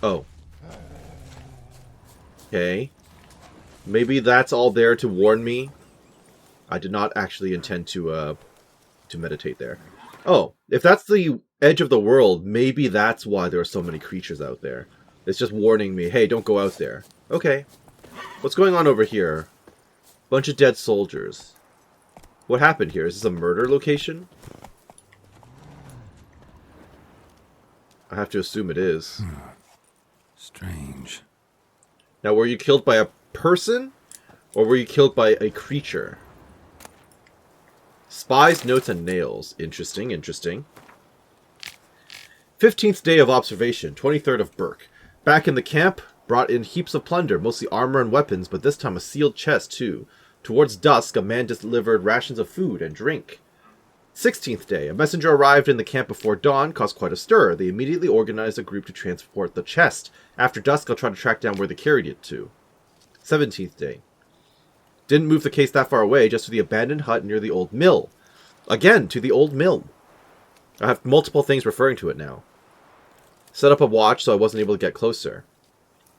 [SPEAKER 1] Oh. Okay. Maybe that's all there to warn me. I did not actually intend to meditate there. Oh, if that's the edge of the world, maybe that's why there are so many creatures out there. It's just warning me, hey, don't go out there. Okay. What's going on over here? Bunch of dead soldiers. What happened here? Is this a murder location? I have to assume it is.
[SPEAKER 2] Strange.
[SPEAKER 1] Now, were you killed by a person? Or were you killed by a creature? Spies, notes, and nails. Interesting, interesting. 15th day of observation, 23rd of Burke. Back in the camp, brought in heaps of plunder, mostly armor and weapons, but this time a sealed chest too. Towards dusk, a man delivered rations of food and drink. 16th day, a messenger arrived in the camp before dawn, caused quite a stir. They immediately organized a group to transport the chest. After dusk, I'll try to track down where they carried it to. 17th day. Didn't move the case that far away, just to the abandoned hut near the old mill. Again, to the old mill. I have multiple things referring to it now. Set up a watch so I wasn't able to get closer.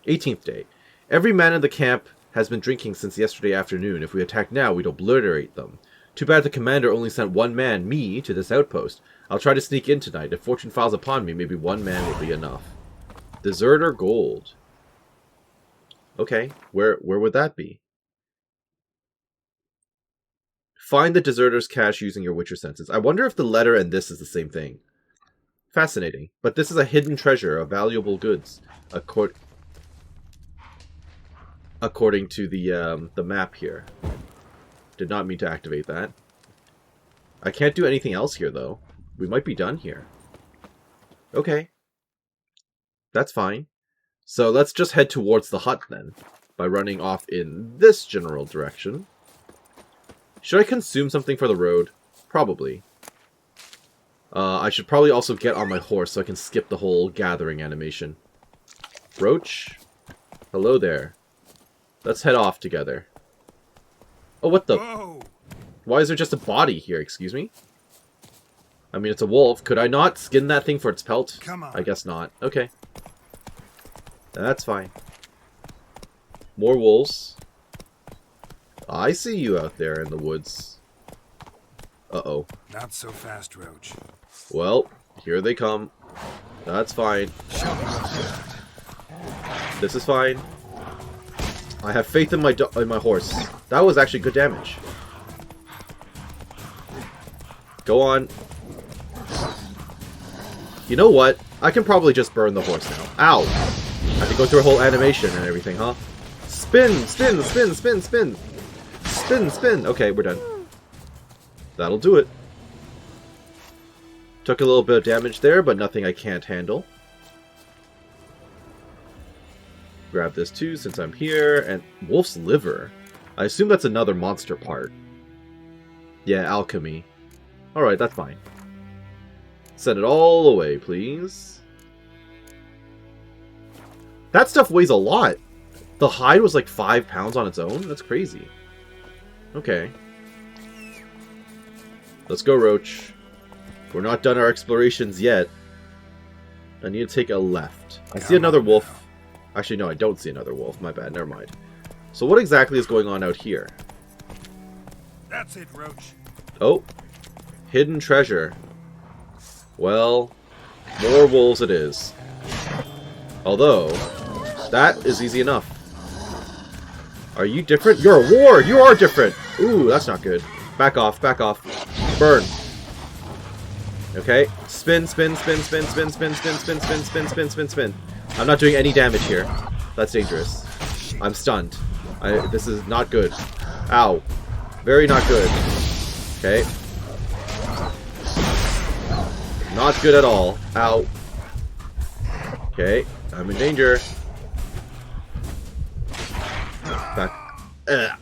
[SPEAKER 1] 18th day. Every man in the camp has been drinking since yesterday afternoon. If we attack now, we'd obliterate them. Too bad the commander only sent one man, me, to this outpost. I'll try to sneak in tonight. If fortune files upon me, maybe one man will be enough. Deserter gold. Okay, where would that be? Find the deserter's cache using your Witcher senses. I wonder if the letter and this is the same thing. Fascinating. But this is a hidden treasure of valuable goods, according to the map here. Did not mean to activate that. I can't do anything else here, though. We might be done here. Okay. That's fine. So let's just head towards the hut, then. by running off in this general direction. Should I consume something for the road? Probably. I should probably also get on my horse so I can skip the whole gathering animation. Roach? Hello there. Let's head off together. Oh, what the?
[SPEAKER 4] Whoa!
[SPEAKER 1] Why is there just a body here? Excuse me? I mean, it's a wolf. Could I not skin that thing for its pelt?
[SPEAKER 4] Come on.
[SPEAKER 1] I guess not. Okay. That's fine. More wolves. I see you out there in the woods. Uh-oh.
[SPEAKER 2] Not so fast, Roach.
[SPEAKER 1] Well, here they come. That's fine. This is fine. I have faith in my horse. That was actually good damage. Go on. You know what? I can probably just burn the horse now. Ow! I have to go through a whole animation and everything, huh? Spin! Spin! Spin! Spin! Spin! Spin! Spin! Okay, we're done. That'll do it. Took a little bit of damage there, but nothing I can't handle. Grab this too, since I'm here. And wolf's liver. I assume that's another monster part. Yeah, alchemy. Alright, that's fine. Send it all away, please. That stuff weighs a lot. The hide was like 5 pounds on its own? That's crazy. Okay. Let's go, Roach. We're not done our explorations yet. I need to take a left. I see another wolf. Actually, no, I don't see another wolf. My bad, never mind. So what exactly is going on out here?
[SPEAKER 4] That's it, Roach.
[SPEAKER 1] Oh. Hidden treasure. Well, more wolves it is. Although, that is easy enough. Are you different? You're a ward! You are different! Ooh, that's not good. Back off, back off. Burn. Okay. Spin, spin, spin, spin, spin, spin, spin, spin, spin, spin, spin, spin, spin. I'm not doing any damage here. That's dangerous. I'm stunned. This is not good. Ow. Very not good. Okay. Not good at all. Ow. Okay. I'm in danger. Back. Ugh.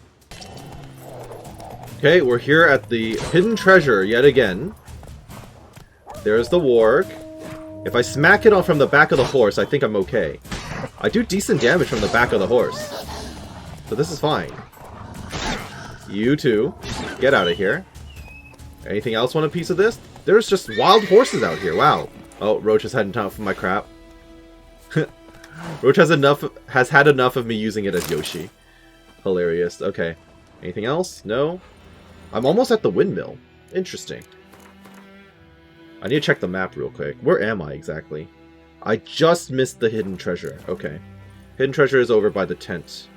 [SPEAKER 1] Okay, we're here at the hidden treasure yet again. There's the warg. If I smack it on from the back of the horse, I think I'm okay. I do decent damage from the back of the horse. So this is fine. You two, get out of here. Anything else want a piece of this? There's just wild horses out here. Wow. Oh, Roach has had enough of my crap. Roach has had enough of me using it as Yoshi. Hilarious. Okay. Anything else? No? I'm almost at the windmill. Interesting. I need to check the map real quick. Where am I exactly? I just missed the hidden treasure. Okay. Hidden treasure is over by the tent.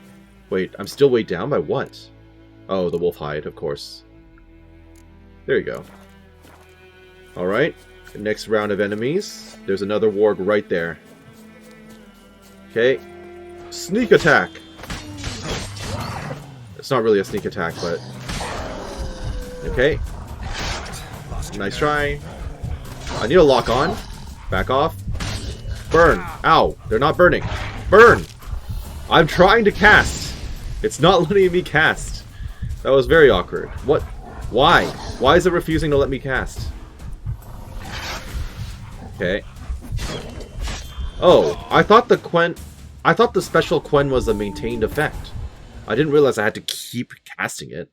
[SPEAKER 1] Wait, I'm still way down by what? Oh, the wolf hide, of course. There you go. Alright. Next round of enemies. There's another warg right there. Okay. Sneak attack! It's not really a sneak attack, but... Okay. Nice try. I need to lock on. Back off. Burn. Ow. They're not burning. Burn! I'm trying to cast. It's not letting me cast. That was very awkward. What? Why? Why is it refusing to let me cast? Okay. Oh, I thought the special Quen was a maintained effect. I didn't realize I had to keep casting it.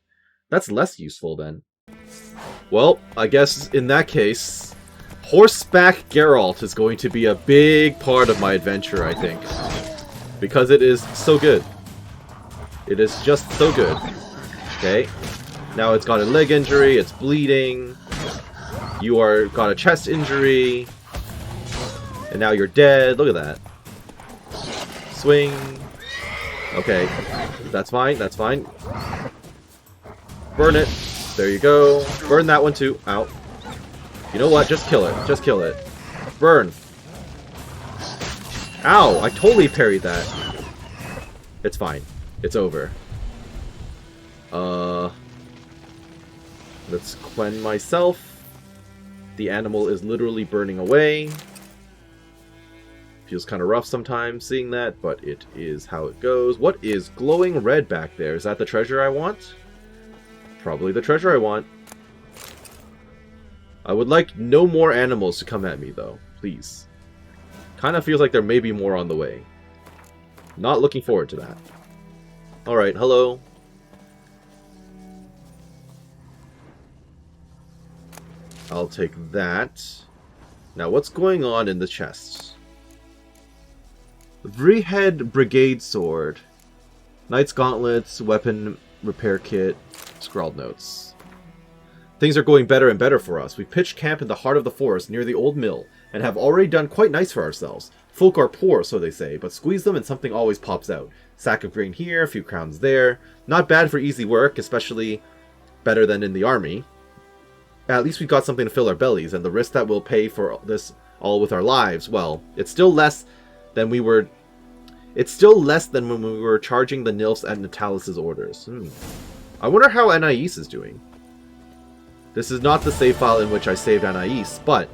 [SPEAKER 1] That's less useful then. Well, I guess in that case, horseback Geralt is going to be a big part of my adventure, I think. Because it is so good. It is just so good. Okay. Now it's got a leg injury, it's bleeding. You are got a chest injury. And now you're dead. Look at that. Swing. Okay. That's fine, that's fine. Burn it. There you go. Burn that one too. Ow. You know what? Just kill it. Just kill it. Burn. Ow! I totally parried that. It's fine. It's over. Let's Quen myself. The animal is literally burning away. Feels kind of rough sometimes seeing that, but it is how it goes. What is glowing red back there? Is that the treasure I want? Probably the treasure I want. I would like no more animals to come at me, though. Please. Kind of feels like there may be more on the way. Not looking forward to that. Alright, hello. I'll take that. Now, what's going on in the chests? Three-head brigade sword. Knight's gauntlets, weapon repair kit, scrawled notes. Things are going better and better for us. We've pitched camp in the heart of the forest near the old mill, and have already done quite nice for ourselves. Folk are poor, so they say, but squeeze them and something always pops out. Sack of grain here, a few crowns there. Not bad for easy work, especially better than in the army. At least we've got something to fill our bellies, and the risk that we'll pay for this all with our lives, well, it's still less than we were... It's still less than when we were charging the nilfs at Natalis' orders. I wonder how Anais is doing. This is not the save file in which I saved Anais, but...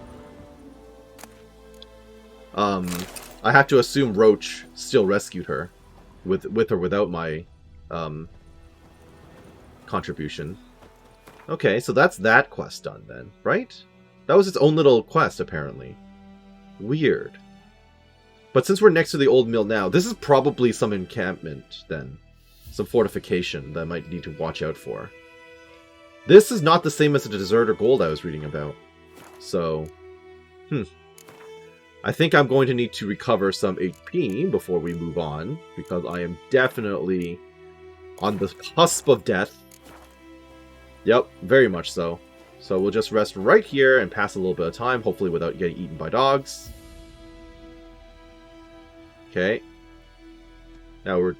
[SPEAKER 1] I have to assume Roach still rescued her. With or without my... contribution. Okay, so that's that quest done then, right? That was its own little quest, apparently. Weird. But since we're next to the old mill now, this is probably some encampment, then. Some fortification that I might need to watch out for. This is not the same as the Deserter Gold I was reading about. So, I think I'm going to need to recover some HP before we move on, because I am definitely on the cusp of death. Yep, very much so. So we'll just rest right here and pass a little bit of time, hopefully without getting eaten by dogs. Okay. Now we're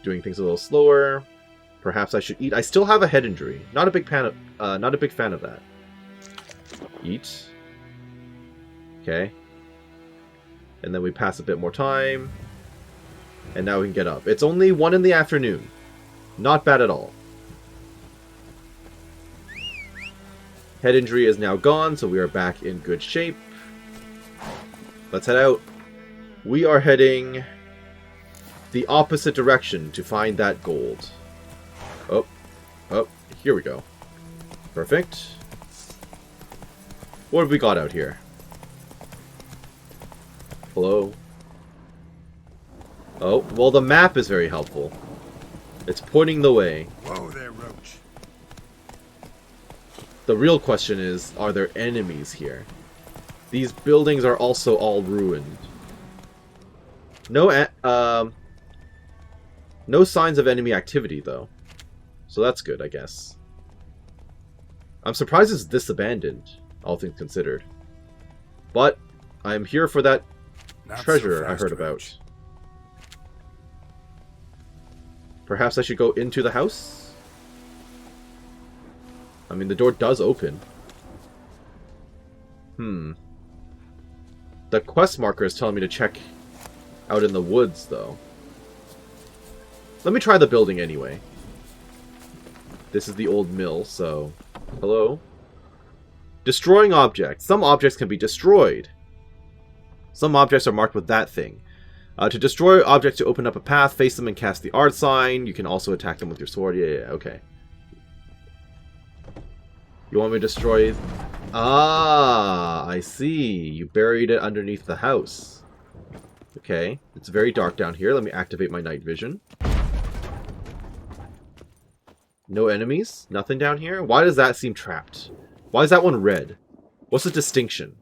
[SPEAKER 1] doing things a little slower. Perhaps I should eat. I still have a head injury. Not a big fan of that. Eat. Okay. And then we pass a bit more time. And now we can get up. It's only 1 in the afternoon. Not bad at all. Head injury is now gone, so we are back in good shape. Let's head out. We are heading the opposite direction to find that gold. Oh, here we go. Perfect. What have we got out here? Hello? Oh, well, the map is very helpful. It's pointing the way.
[SPEAKER 4] Whoa there, Roach.
[SPEAKER 1] The real question is, are there enemies here? These buildings are also all ruined. No signs of enemy activity, though. So that's good, I guess. I'm surprised it's this abandoned, all things considered. But I'm here for that treasure I heard about. Perhaps I should go into the house? I mean, the door does open. The quest marker is telling me to check out in the woods, though. Let me try the building anyway. This is the old mill, so... Hello? Destroying objects. Some objects can be destroyed. Some objects are marked with that thing. To destroy objects to open up a path, face them and cast the arson. You can also attack them with your sword. Yeah, okay. You want me to destroy... Ah, I see. You buried it underneath the house. Okay. It's very dark down here. Let me activate my night vision. No enemies? Nothing down here? Why does that seem trapped? Why is that one red? What's the distinction?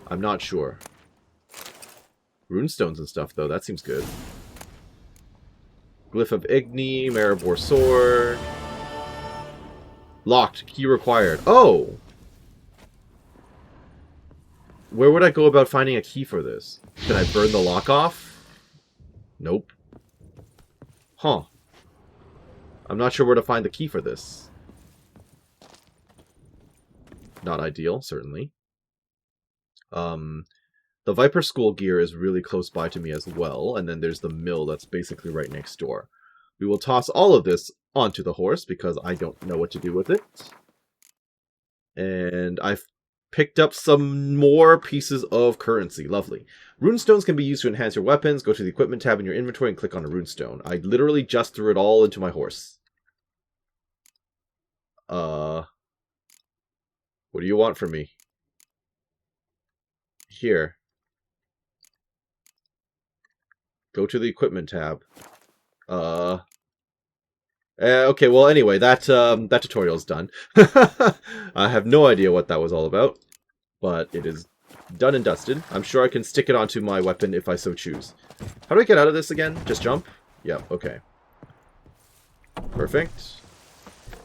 [SPEAKER 1] I'm not sure. Runestones and stuff, though. That seems good. Glyph of Igni, Maribor Sword. Locked. Key required. Oh! Where would I go about finding a key for this? Can I burn the lock off? Nope. Huh. I'm not sure where to find the key for this. Not ideal, certainly. The Viper School gear is really close by to me as well, and then there's the mill that's basically right next door. We will toss all of this onto the horse because I don't know what to do with it. And I picked up some more pieces of currency. Lovely. Runestones can be used to enhance your weapons. Go to the equipment tab in your inventory and click on a runestone. I literally just threw it all into my horse. What do you want from me? Here. Go to the equipment tab. Okay, well, anyway, that tutorial's done. I have no idea what that was all about, but it is done and dusted. I'm sure I can stick it onto my weapon if I so choose. How do I get out of this again? Just jump? Yep, okay. Perfect.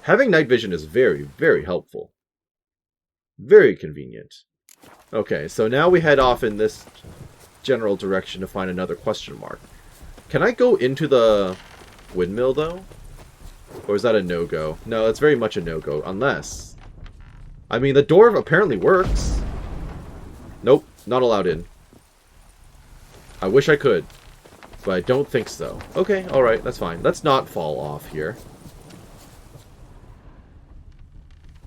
[SPEAKER 1] Having night vision is very, very helpful. Very convenient. Okay, so now we head off in this general direction to find another question mark. Can I go into the windmill, though? Or is that a no-go? No, it's very much a no-go, unless... I mean, the door apparently works. Nope, not allowed in. I wish I could, but I don't think so. Okay, alright, that's fine. Let's not fall off here.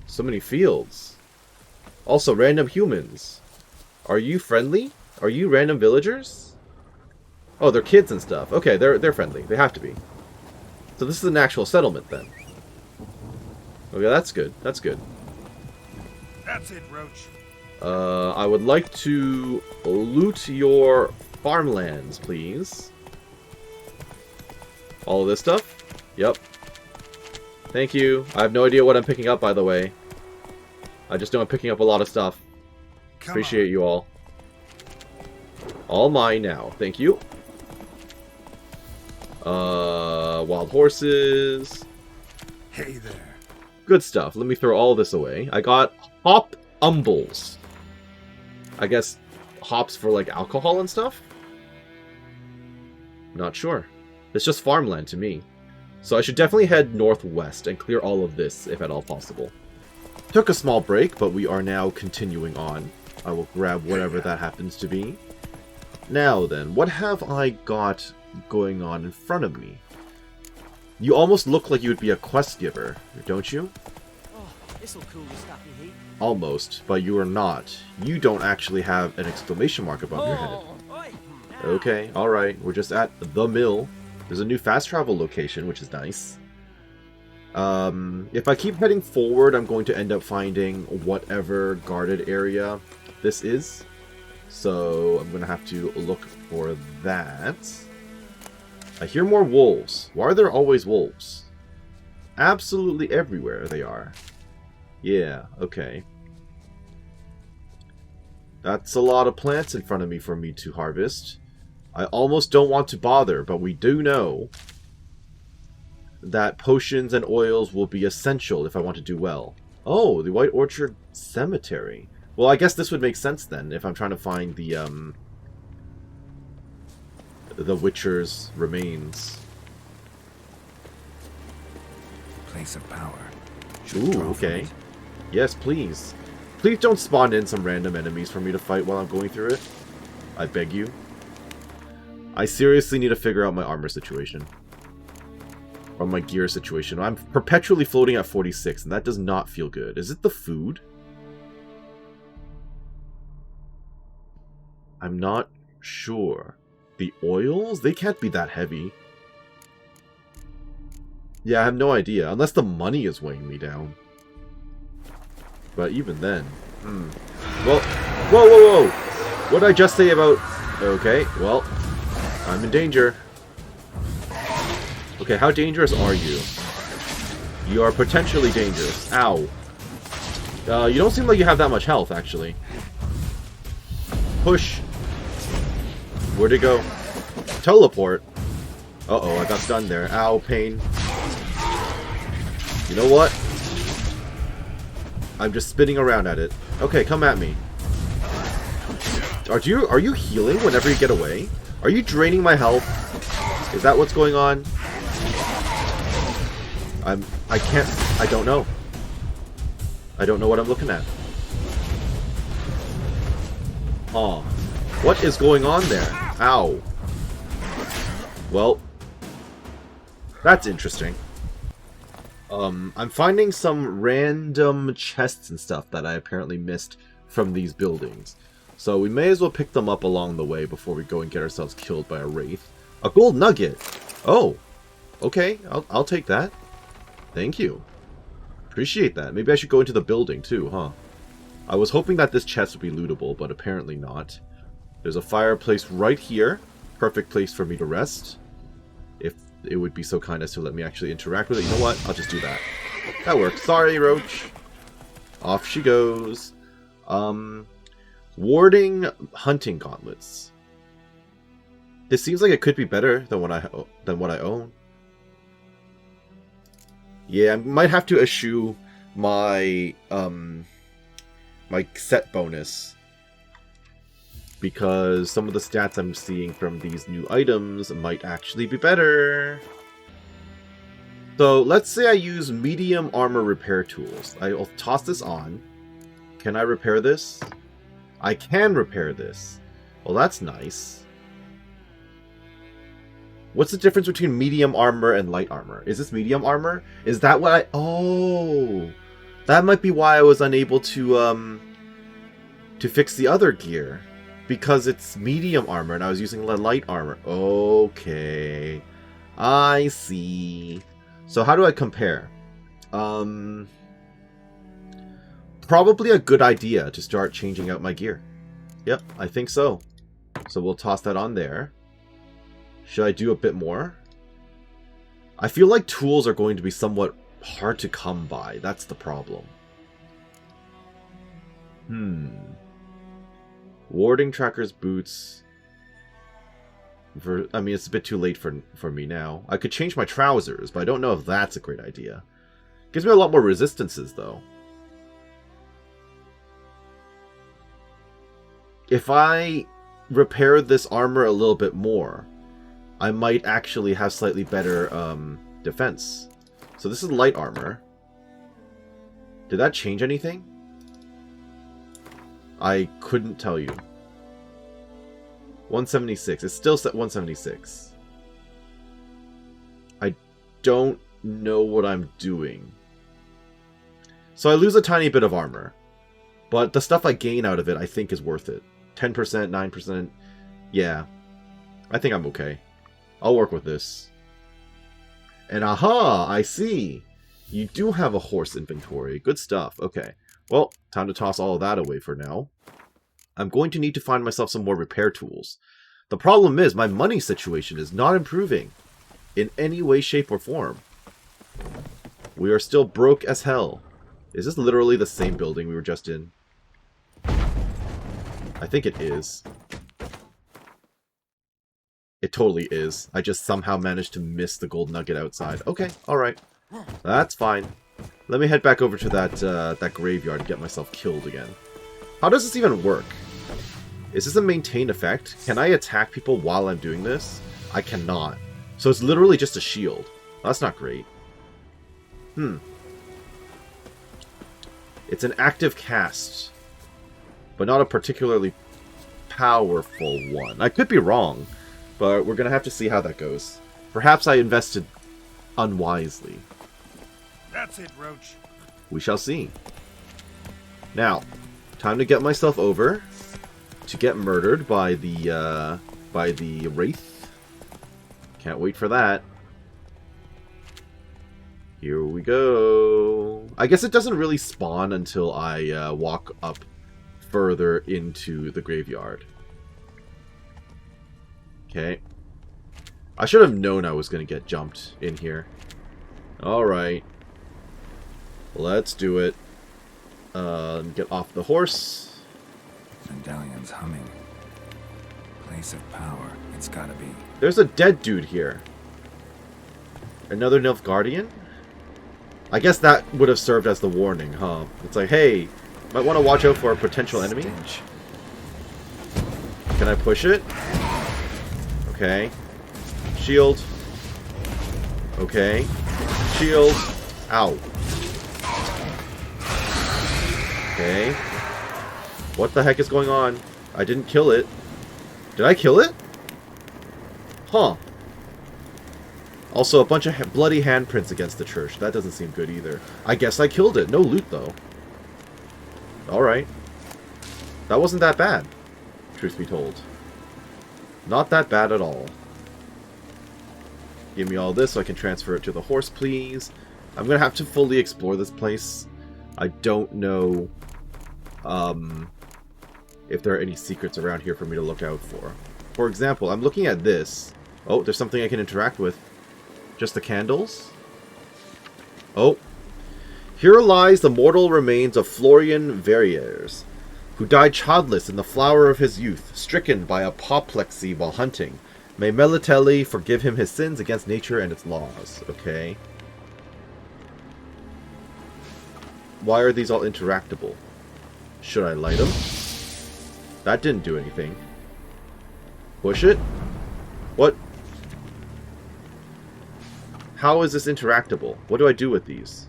[SPEAKER 1] So many fields. Also, random humans. Are you friendly? Are you random villagers? Oh, they're kids and stuff. Okay, they're friendly. They have to be. So this is an actual settlement, then. Okay, that's good. That's good.
[SPEAKER 4] That's it, Roach.
[SPEAKER 1] I would like to loot your farmlands, please. All of this stuff? Yep. Thank you. I have no idea what I'm picking up, by the way. I just know I'm picking up a lot of stuff. Appreciate you all. All mine now. Thank you. Wild horses.
[SPEAKER 6] Hey there.
[SPEAKER 1] Good stuff. Let me throw all this away. I got hop umbles. I guess hops for like alcohol and stuff? Not sure. It's just farmland to me. So I should definitely head northwest and clear all of this, if at all possible. Took a small break, but we are now continuing on. I will grab whatever that happens to be. Now then, what have I got going on in front of me? You almost look like you would be a quest giver, don't you?
[SPEAKER 5] Oh, this'll cool the stuffy heat.
[SPEAKER 1] Almost, but you are not. You don't actually have an exclamation mark above your head.
[SPEAKER 5] Oi.
[SPEAKER 1] Okay, alright, we're just at the mill. There's a new fast travel location, which is nice. If I keep heading forward, I'm going to end up finding whatever guarded area this is. So I'm going to have to look for that. I hear more wolves. Why are there always wolves? Absolutely everywhere they are. Yeah, okay. That's a lot of plants in front of me for me to harvest. I almost don't want to bother, but we do know that potions and oils will be essential if I want to do well. Oh, the White Orchard Cemetery. Well, I guess this would make sense then, if I'm trying to find the Witcher's remains.
[SPEAKER 2] Place of power.
[SPEAKER 1] Ooh, okay. Yes, please. Please don't spawn in some random enemies for me to fight while I'm going through it. I beg you. I seriously need to figure out my armor situation. Or my gear situation. I'm perpetually floating at 46, and that does not feel good. Is it the food? I'm not sure. The oils? They can't be that heavy. Yeah, I have no idea. Unless the money is weighing me down. But even then... Well, whoa, whoa, whoa! What did I just say about... Okay, well, I'm in danger. Okay, how dangerous are you? You are potentially dangerous. Ow. You don't seem like you have that much health, actually. Push. Where'd it go? Teleport. Uh-oh, I got stunned there. Ow, pain. You know what? I'm just spinning around at it. Okay, come at me. Are you healing whenever you get away? Are you draining my health? Is that what's going on? I don't know. I don't know what I'm looking at. Oh. What is going on there? Ow. Well. That's interesting. I'm finding some random chests and stuff that I apparently missed from these buildings. So we may as well pick them up along the way before we go and get ourselves killed by a wraith. A gold nugget! Oh! Okay, I'll take that. Thank you. Appreciate that. Maybe I should go into the building too, huh? I was hoping that this chest would be lootable, but apparently not. There's a fireplace right here. Perfect place for me to rest. If it would be so kind as to let me actually interact with it. You know what? I'll just do that. That works. Sorry, Roach. Off she goes. Warding hunting gauntlets. This seems like it could be better than what I own. Yeah, I might have to eschew my my set bonus, because some of the stats I'm seeing from these new items might actually be better. So let's say I use medium armor repair tools. I'll toss this on. Can I repair this? I can repair this. Well, that's nice. What's the difference between medium armor and light armor? Is this medium armor? Is that what I... Oh! That might be why I was unable to fix the other gear. Because it's medium armor and I was using the light armor. Okay. I see. So how do I compare? Probably a good idea to start changing out my gear. Yep, I think so. So we'll toss that on there. Should I do a bit more? I feel like tools are going to be somewhat hard to come by. That's the problem. Warding tracker's boots. I mean, it's a bit too late for me now. I could change my trousers, but I don't know if that's a great idea. Gives me a lot more resistances, though. If I repair this armor a little bit more, I might actually have slightly better defense. So this is light armor. Did that change anything? I couldn't tell you. 176. It's still set 176. I don't know what I'm doing. So I lose a tiny bit of armor. But the stuff I gain out of it I think is worth it. 10%, 9%. Yeah. I think I'm okay. I'll work with this. And aha! I see! You do have a horse inventory. Good stuff. Okay. Well, time to toss all of that away for now. I'm going to need to find myself some more repair tools. The problem is, my money situation is not improving. In any way, shape, or form. We are still broke as hell. Is this literally the same building we were just in? I think it is. It totally is. I just somehow managed to miss the gold nugget outside. Okay, alright. That's fine. Let me head back over to that graveyard and get myself killed again. How does this even work? Is this a maintained effect? Can I attack people while I'm doing this? I cannot. So it's literally just a shield. That's not great. It's an active cast, but not a particularly powerful one. I could be wrong, but we're going to have to see how that goes. Perhaps I invested unwisely.
[SPEAKER 4] That's it, Roach.
[SPEAKER 1] We shall see. Now, time to get myself over to get murdered by the wraith. Can't wait for that. Here we go. I guess it doesn't really spawn until I walk up further into the graveyard. Okay. I should have known I was going to get jumped in here. Alright. Let's do it. Get off the horse.
[SPEAKER 2] Medallion's humming. Place of power. It's gotta be.
[SPEAKER 1] There's a dead dude here. Another Nilfgaardian? I guess that would have served as the warning, huh? It's like, hey, might want to watch out for a potential enemy.
[SPEAKER 2] Stench.
[SPEAKER 1] Can I push it? Okay. Shield. Okay. Shield. Ow. Okay. What the heck is going on? I didn't kill it. Did I kill it? Huh. Also, a bunch of bloody handprints against the church. That doesn't seem good either. I guess I killed it. No loot, though. Alright. That wasn't that bad, truth be told. Not that bad at all. Give me all this so I can transfer it to the horse, please. I'm going to have to fully explore this place. I don't know if there are any secrets around here for me to look out for. For example, I'm looking at this. Oh, there's something I can interact with. Just the candles? Oh. Here lies the mortal remains of Florian Verrières, who died childless in the flower of his youth, stricken by apoplexy while hunting. May Melitelli forgive him his sins against nature and its laws. Okay. Why are these all interactable? Should I light them? That didn't do anything. Push it? What? How is this interactable? What do I do with these?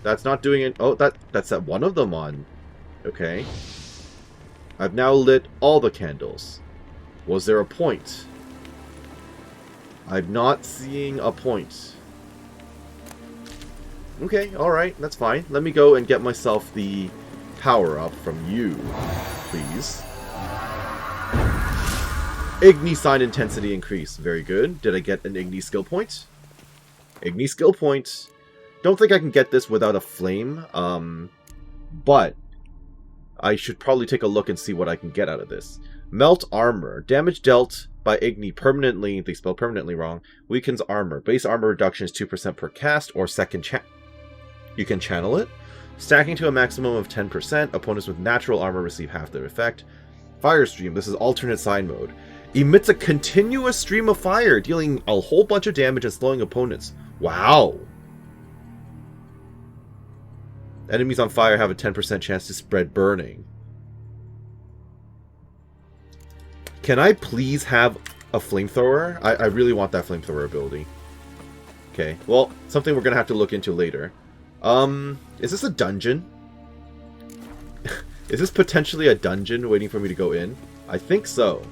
[SPEAKER 1] That's not doing it. Oh, that set one of them on. Okay. I've now lit all the candles. Was there a point? I'm not seeing a point. Okay, alright, that's fine. Let me go and get myself the power-up from you, please. Igni sign intensity increase. Very good. Did I get an Igni skill point? Igni skill point. Don't think I can get this without a flame, but I should probably take a look and see what I can get out of this. Melt armor. Damage dealt by Igni permanently, they spell permanently wrong, weakens armor. Base armor reduction is 2% per cast or second you can channel it. Stacking to a maximum of 10%. Opponents with natural armor receive half their effect. Fire stream. This is alternate sign mode. Emits a continuous stream of fire, dealing a whole bunch of damage and slowing opponents. Wow. Enemies on fire have a 10% chance to spread burning. Can I please have a flamethrower? I really want that flamethrower ability. Okay, well, something we're going to have to look into later. Is this a dungeon? Is this potentially a dungeon waiting for me to go in? I think so.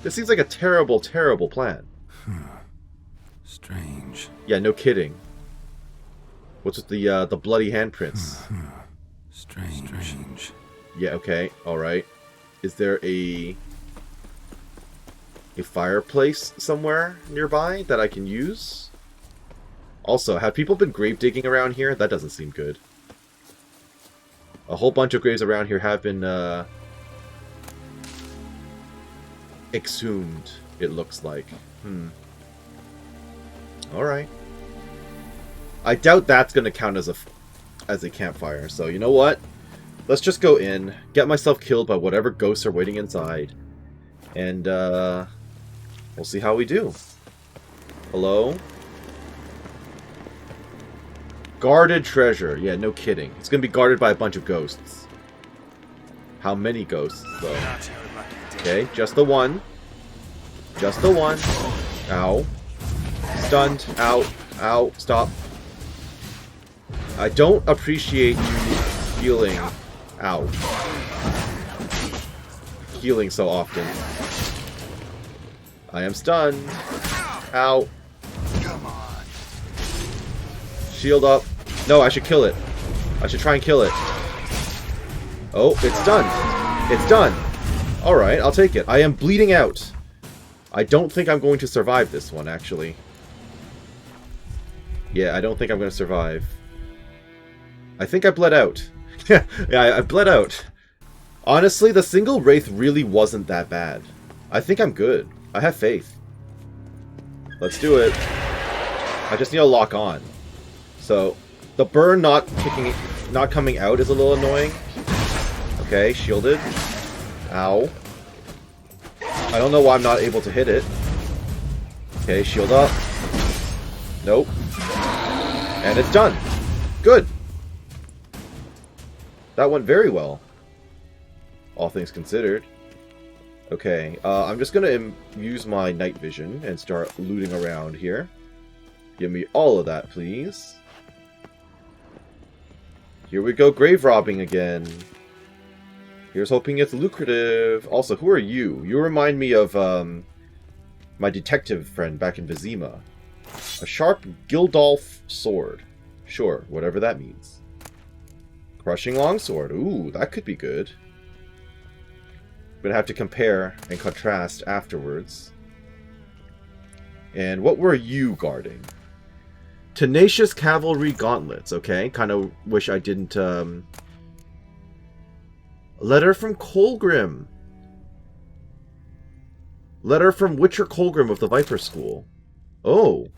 [SPEAKER 1] This seems like a terrible, terrible plan.
[SPEAKER 2] Strange.
[SPEAKER 1] Yeah, no kidding. What's with the bloody handprints?
[SPEAKER 2] Strange.
[SPEAKER 1] Yeah, okay, alright. Is there a fireplace somewhere nearby that I can use? Also, have people been grave digging around here? That doesn't seem good. A whole bunch of graves around here have been exhumed, it looks like. Alright. I doubt that's going to count as a campfire, so you know what? Let's just go in, get myself killed by whatever ghosts are waiting inside, and we'll see how we do. Hello? Guarded treasure. Yeah, no kidding. It's going to be guarded by a bunch of ghosts. How many ghosts, though? Okay, just the one. Just the one. Ow. Stunned. Ow. Ow. Stop. I don't appreciate you healing. Ow. Healing so often. I am stunned. Ow. Shield up. No, I should kill it. I should try and kill it. Oh, it's done. It's done. Alright, I'll take it. I am bleeding out. I don't think I'm going to survive this one, actually. Yeah, I don't think I'm going to survive. I think I bled out. Yeah, I bled out. Honestly, the single Wraith really wasn't that bad. I think I'm good. I have faith. Let's do it. I just need to lock on. So, the burn not coming out is a little annoying. Okay, shielded. Ow. I don't know why I'm not able to hit it. Okay, shield up. Nope. And it's done. Good. That went very well. All things considered. Okay, I'm just gonna use my night vision and start looting around here. Give me all of that, please. Here we go, grave robbing again. Here's hoping it's lucrative. Also, who are you? You remind me of my detective friend back in Vizima. A sharp Gildolf sword. Sure, whatever that means. Crushing longsword. Ooh, that could be good. We'd have to compare and contrast afterwards. And what were you guarding? Tenacious cavalry gauntlets. Okay, kind of wish I didn't. Letter from Kolgrim. Letter from Witcher Kolgrim of the Viper School. Oh.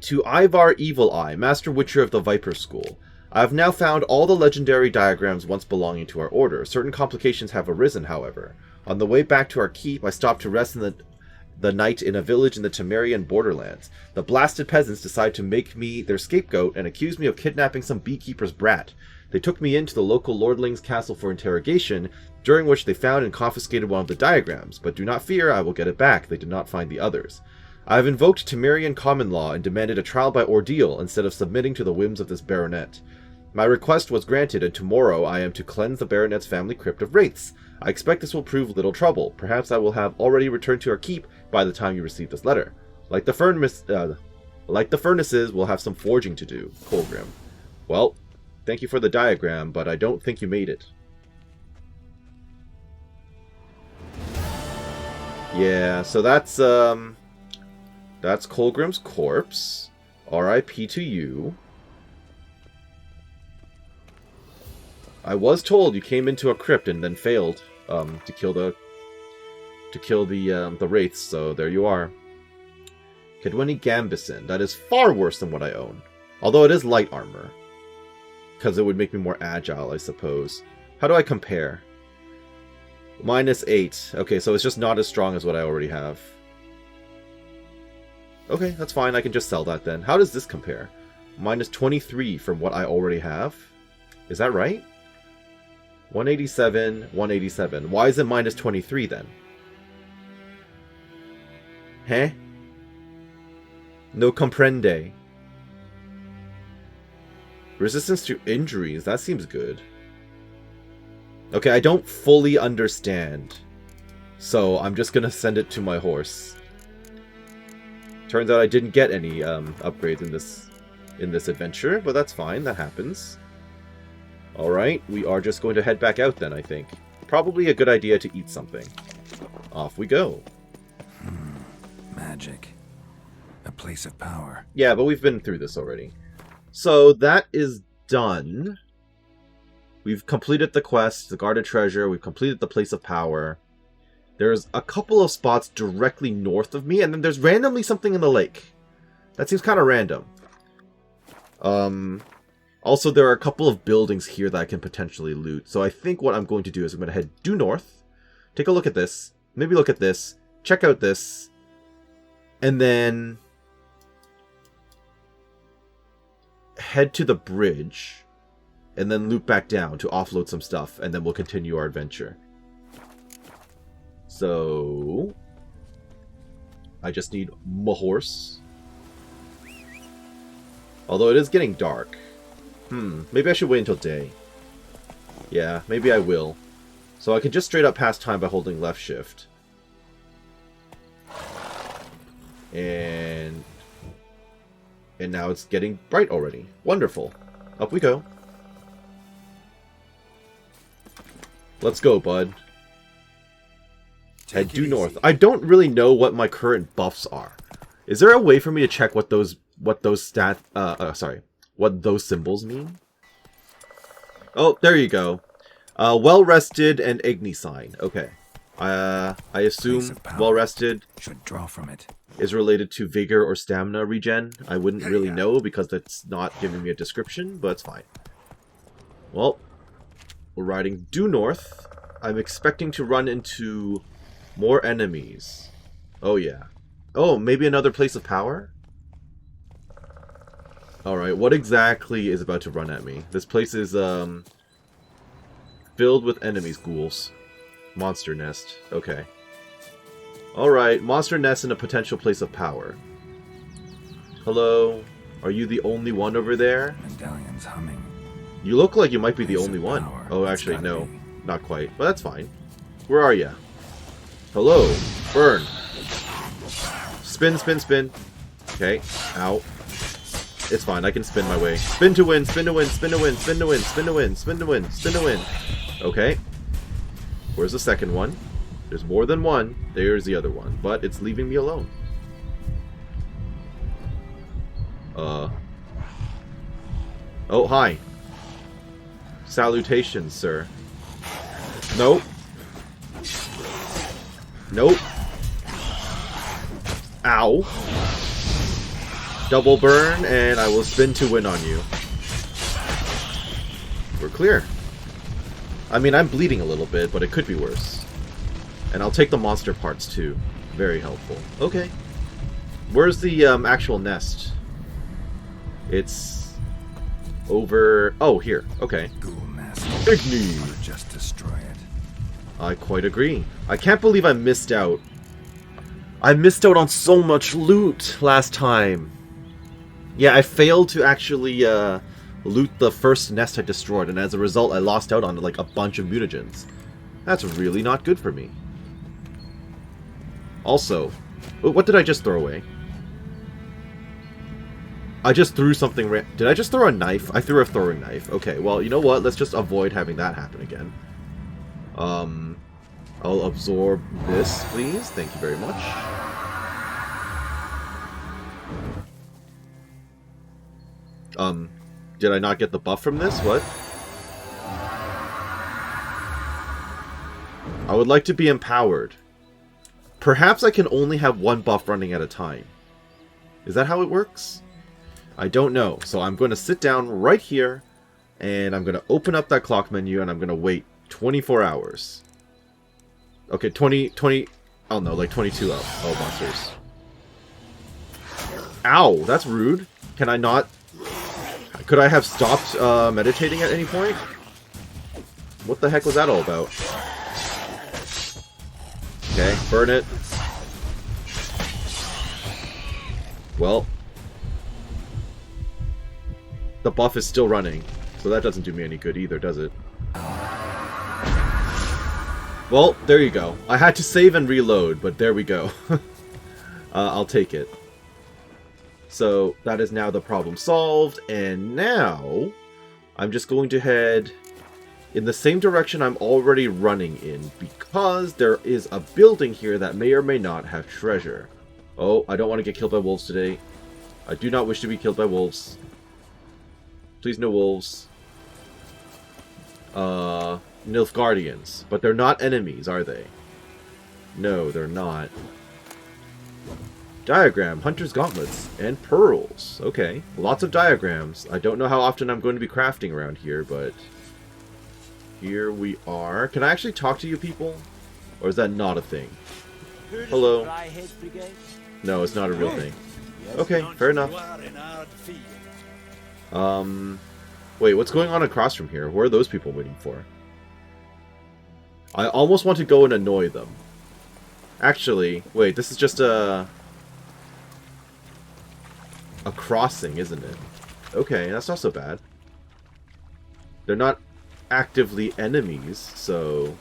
[SPEAKER 1] To Ivar Evil Eye, Master Witcher of the Viper School. I have now found all the legendary diagrams once belonging to our order. Certain complications have arisen, however. On the way back to our keep, I stopped to rest in the night in a village in the Temerian borderlands. The blasted peasants decided to make me their scapegoat and accused me of kidnapping some beekeeper's brat. They took me into the local lordling's castle for interrogation, during which they found and confiscated one of the diagrams, but do not fear, I will get it back. They did not find the others. I have invoked Temerian common law and demanded a trial by ordeal instead of submitting to the whims of this baronet. My request was granted, and tomorrow I am to cleanse the baronet's family crypt of wraiths. I expect this will prove little trouble. Perhaps I will have already returned to our keep by the time you receive this letter. Like the furnaces, we'll have some forging to do, Kolgrim. Well, thank you for the diagram, but I don't think you made it. Yeah, so that's Kolgrim's corpse. R.I.P. to you. I was told you came into a crypt and then failed to kill the wraiths, so there you are. Kedweni Gambison. That is far worse than what I own. Although it is light armor. Because it would make me more agile, I suppose. How do I compare? -8. Okay, so it's just not as strong as what I already have. Okay, that's fine. I can just sell that then. How does this compare? -23 from what I already have? Is that right? 187, 187. Why is it -23 then? Huh? No comprende. Resistance to injuries. That seems good. Okay, I don't fully understand. So I'm just gonna send it to my horse. Turns out I didn't get any upgrades in this adventure, but that's fine. That happens. Alright, we are just going to head back out then, I think. Probably a good idea to eat something. Off we go.
[SPEAKER 2] Magic. A place of power.
[SPEAKER 1] Yeah, but we've been through this already. So that is done. We've completed the quest, the guarded treasure, we've completed the place of power. There's a couple of spots directly north of me, and then there's randomly something in the lake. That seems kind of random. Also, there are a couple of buildings here that I can potentially loot. So I think what I'm going to do is I'm going to head due north, take a look at this, maybe look at this, check out this, and then head to the bridge, and then loop back down to offload some stuff, and then we'll continue our adventure. So I just need my horse. Although it is getting dark. Maybe I should wait until day. Yeah, maybe I will. So I can just straight up pass time by holding left shift. And now it's getting bright already. Wonderful. Up we go. Let's go, bud. Head due north. I don't really know what my current buffs are. Is there a way for me to check what those symbols mean? Oh, there you go. Well rested and Igni sign. Okay. I assume well rested
[SPEAKER 2] should draw from it.
[SPEAKER 1] Is related to vigor or stamina regen. I wouldn't really know because that's not giving me a description, but it's fine. Well, we're riding due north. I'm expecting to run into more enemies. Oh yeah. Oh, maybe another place of power? Alright, what exactly is about to run at me? This place is filled with enemies, ghouls. Monster nest. Okay. Alright, monster nest in a potential place of power. Hello? Are you the only one over there?
[SPEAKER 2] Medallion's humming.
[SPEAKER 1] You look like you might be the only one.
[SPEAKER 2] Power.
[SPEAKER 1] Oh,
[SPEAKER 2] It's
[SPEAKER 1] actually,
[SPEAKER 2] gotta
[SPEAKER 1] no.
[SPEAKER 2] be.
[SPEAKER 1] Not quite. But that's fine. Where are you? Hello? Burn. Spin, spin, spin. Okay. Ow. It's fine, I can spin my way. Spin to win, spin to win, spin to win, spin to win, spin to win, spin to win, spin to win. Okay. Where's the second one? There's more than one. There's the other one. But it's leaving me alone. Oh, hi. Salutations, sir. Nope. Nope. Ow. Double burn, and I will spin to win on you. We're clear. I mean, I'm bleeding a little bit, but it could be worse. And I'll take the monster parts, too. Very helpful. Okay. Where's the actual nest? It's over... Oh, here. Okay.
[SPEAKER 2] Ghoul nest.
[SPEAKER 1] Igni!
[SPEAKER 2] Or just destroy it.
[SPEAKER 1] I quite agree. I can't believe I missed out. I missed out on so much loot last time. Yeah, I failed to actually loot the first nest I destroyed, and as a result I lost out on like a bunch of mutagens. That's really not good for me. Also, what did I just throw away? I just threw something... Did I just throw a knife? I threw a throwing knife. Okay, well, you know what? Let's just avoid having that happen again. I'll absorb this, please. Thank you very much. Did I not get the buff from this? What? I would like to be empowered. Perhaps I can only have one buff running at a time. Is that how it works? I don't know. So I'm going to sit down right here, and I'm going to open up that clock menu, and I'm going to wait 24 hours. Okay, 20... Oh no, like 22 up. Oh, monsters. Ow, that's rude. Can I not... Could I have stopped meditating at any point? What the heck was that all about? Okay, burn it. Well, the buff is still running, so that doesn't do me any good either, does it? Well, there you go. I had to save and reload, but there we go. I'll take it. So, that is now the problem solved, and now I'm just going to head in the same direction I'm already running in, because there is a building here that may or may not have treasure. Oh, I don't want to get killed by wolves today. I do not wish to be killed by wolves. Please, no wolves. Nilfgaardians. But they're not enemies, are they? No, they're not. Diagram, Hunter's Gauntlets, and Pearls. Okay, lots of diagrams. I don't know how often I'm going to be crafting around here, but... Here we are. Can I actually talk to you people? Or is that not a thing? Hello? No, it's not a real thing. Okay, fair enough. Wait, what's going on across from here? Where are those people waiting for? I almost want to go and annoy them. Actually, wait, this is just a crossing, isn't it? Okay, that's not so bad. They're not actively enemies, so...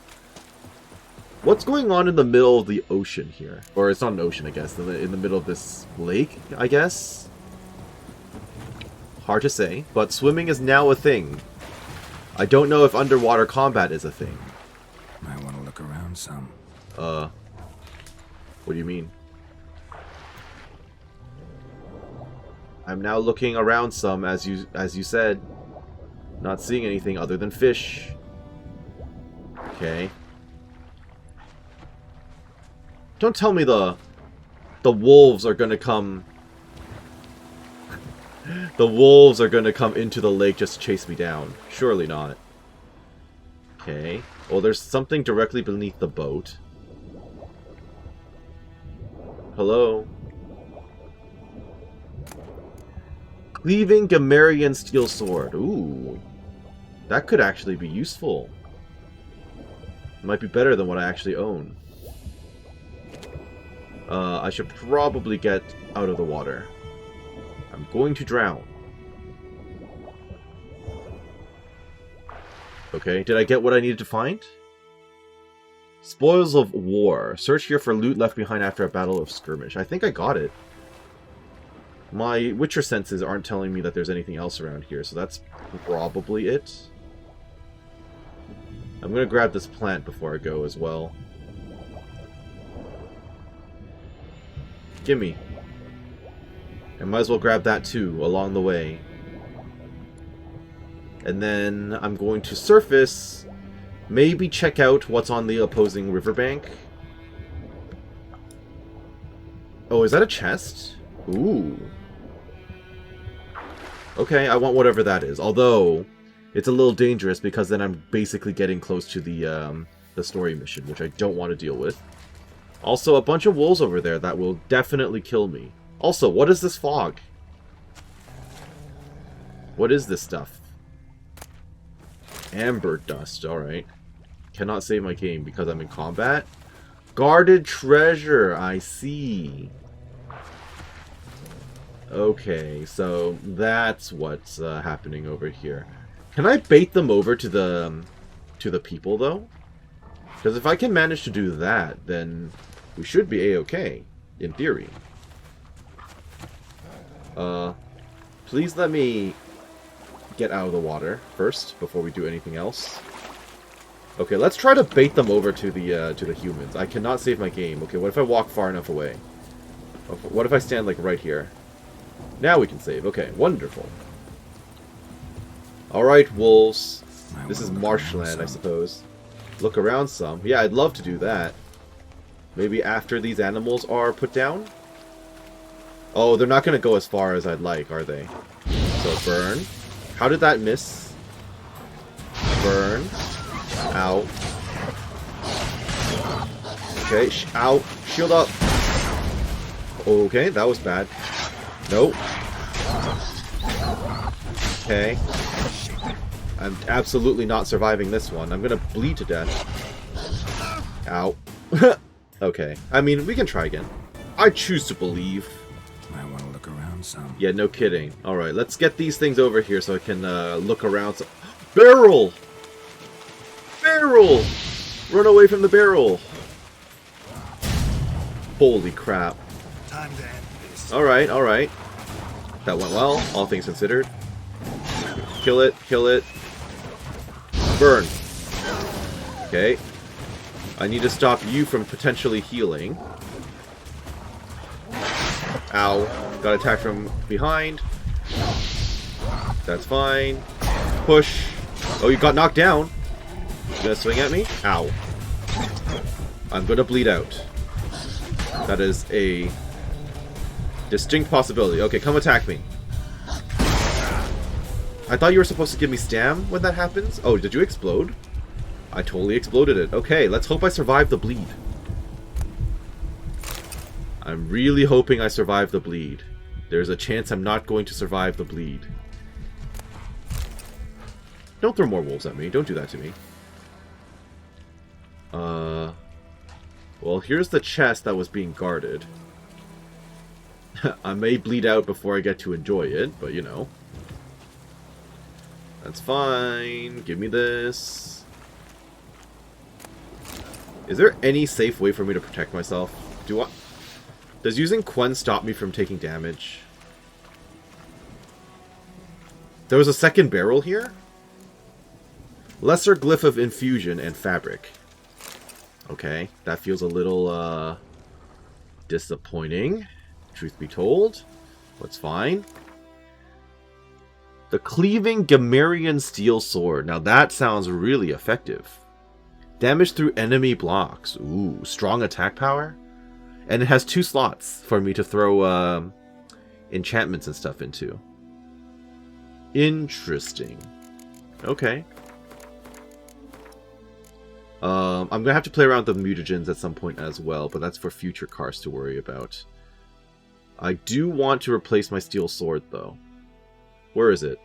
[SPEAKER 1] What's going on in the middle of the ocean here? Or it's not an ocean, I guess. In the middle of this lake, I guess? Hard to say, but swimming is now a thing. I don't know if underwater combat is a thing.
[SPEAKER 2] Might want to look around some.
[SPEAKER 1] What do you mean? I'm now looking around some, as you said. Not seeing anything other than fish. Okay. Don't tell me the wolves are gonna come... The wolves are gonna come into the lake just to chase me down. Surely not. Okay. Well, there's something directly beneath the boat. Hello? Cleaving Gamerian Steel Sword. Ooh. That could actually be useful. It might be better than what I actually own. I should probably get out of the water. I'm going to drown. Okay, did I get what I needed to find? Spoils of War. Search here for loot left behind after a battle of skirmish. I think I got it. My Witcher senses aren't telling me that there's anything else around here, so that's probably it. I'm gonna grab this plant before I go as well. Gimme. I might as well grab that too, along the way. And then I'm going to surface, maybe check out what's on the opposing riverbank. Oh, is that a chest? Ooh. Okay, I want whatever that is. Although, it's a little dangerous because then I'm basically getting close to the story mission, which I don't want to deal with. Also, a bunch of wolves over there that will definitely kill me. Also, what is this fog? What is this stuff? Amber dust, alright. Cannot save my game because I'm in combat. Guarded treasure, I see. Okay, so that's what's happening over here. Can I bait them over to the people, though? Because if I can manage to do that, then we should be a-okay, in theory. Please let me get out of the water first, before we do anything else. Okay, let's try to bait them over to the humans. I cannot save my game. Okay, what if I walk far enough away? What if I stand, like, right here? Now we can save. Okay, wonderful. Alright, wolves. This is marshland, I suppose. Look around some. Yeah, I'd love to do that. Maybe after these animals are put down? Oh, they're not going to go as far as I'd like, are they? So, burn. How did that miss? Burn. Ow. Okay, ow. Shield up. Okay, that was bad. Nope. Okay. I'm absolutely not surviving this one. I'm gonna bleed to death. Ow. Okay. I mean, we can try again. I choose to believe.
[SPEAKER 2] I want to look around some.
[SPEAKER 1] Yeah, no kidding. Alright, let's get these things over here so I can look around some... Barrel! Barrel! Run away from the barrel! Holy crap.
[SPEAKER 4] Time to end this.
[SPEAKER 1] Alright, alright. That went well, all things considered. Kill it, kill it. Burn. Okay. I need to stop you from potentially healing. Ow. Got attacked from behind. That's fine. Push. Oh, you got knocked down. You gonna swing at me? Ow. I'm gonna bleed out. That is a distinct possibility. Okay, come attack me. I thought you were supposed to give me stam when that happens. Oh, did you explode? I totally exploded it. Okay, let's hope I survive the bleed. I'm really hoping I survive the bleed. There's a chance I'm not going to survive the bleed. Don't throw more wolves at me. Don't do that to me. Well, here's the chest that was being guarded. I may bleed out before I get to enjoy it, but you know. That's fine. Give me this. Is there any safe way for me to protect myself? Does using Quen stop me from taking damage? There was a second barrel here? Lesser Glyph of Infusion and Fabric. Okay, that feels a little, disappointing, truth be told. That's fine. The Cleaving Gamerian Steel Sword. Now that sounds really effective. Damage through enemy blocks. Ooh, strong attack power. And it has 2 slots for me to throw enchantments and stuff into. Interesting. Okay. I'm going to have to play around with the mutagens at some point as well, but that's for future cars to worry about. I do want to replace my steel sword, though. Where is it?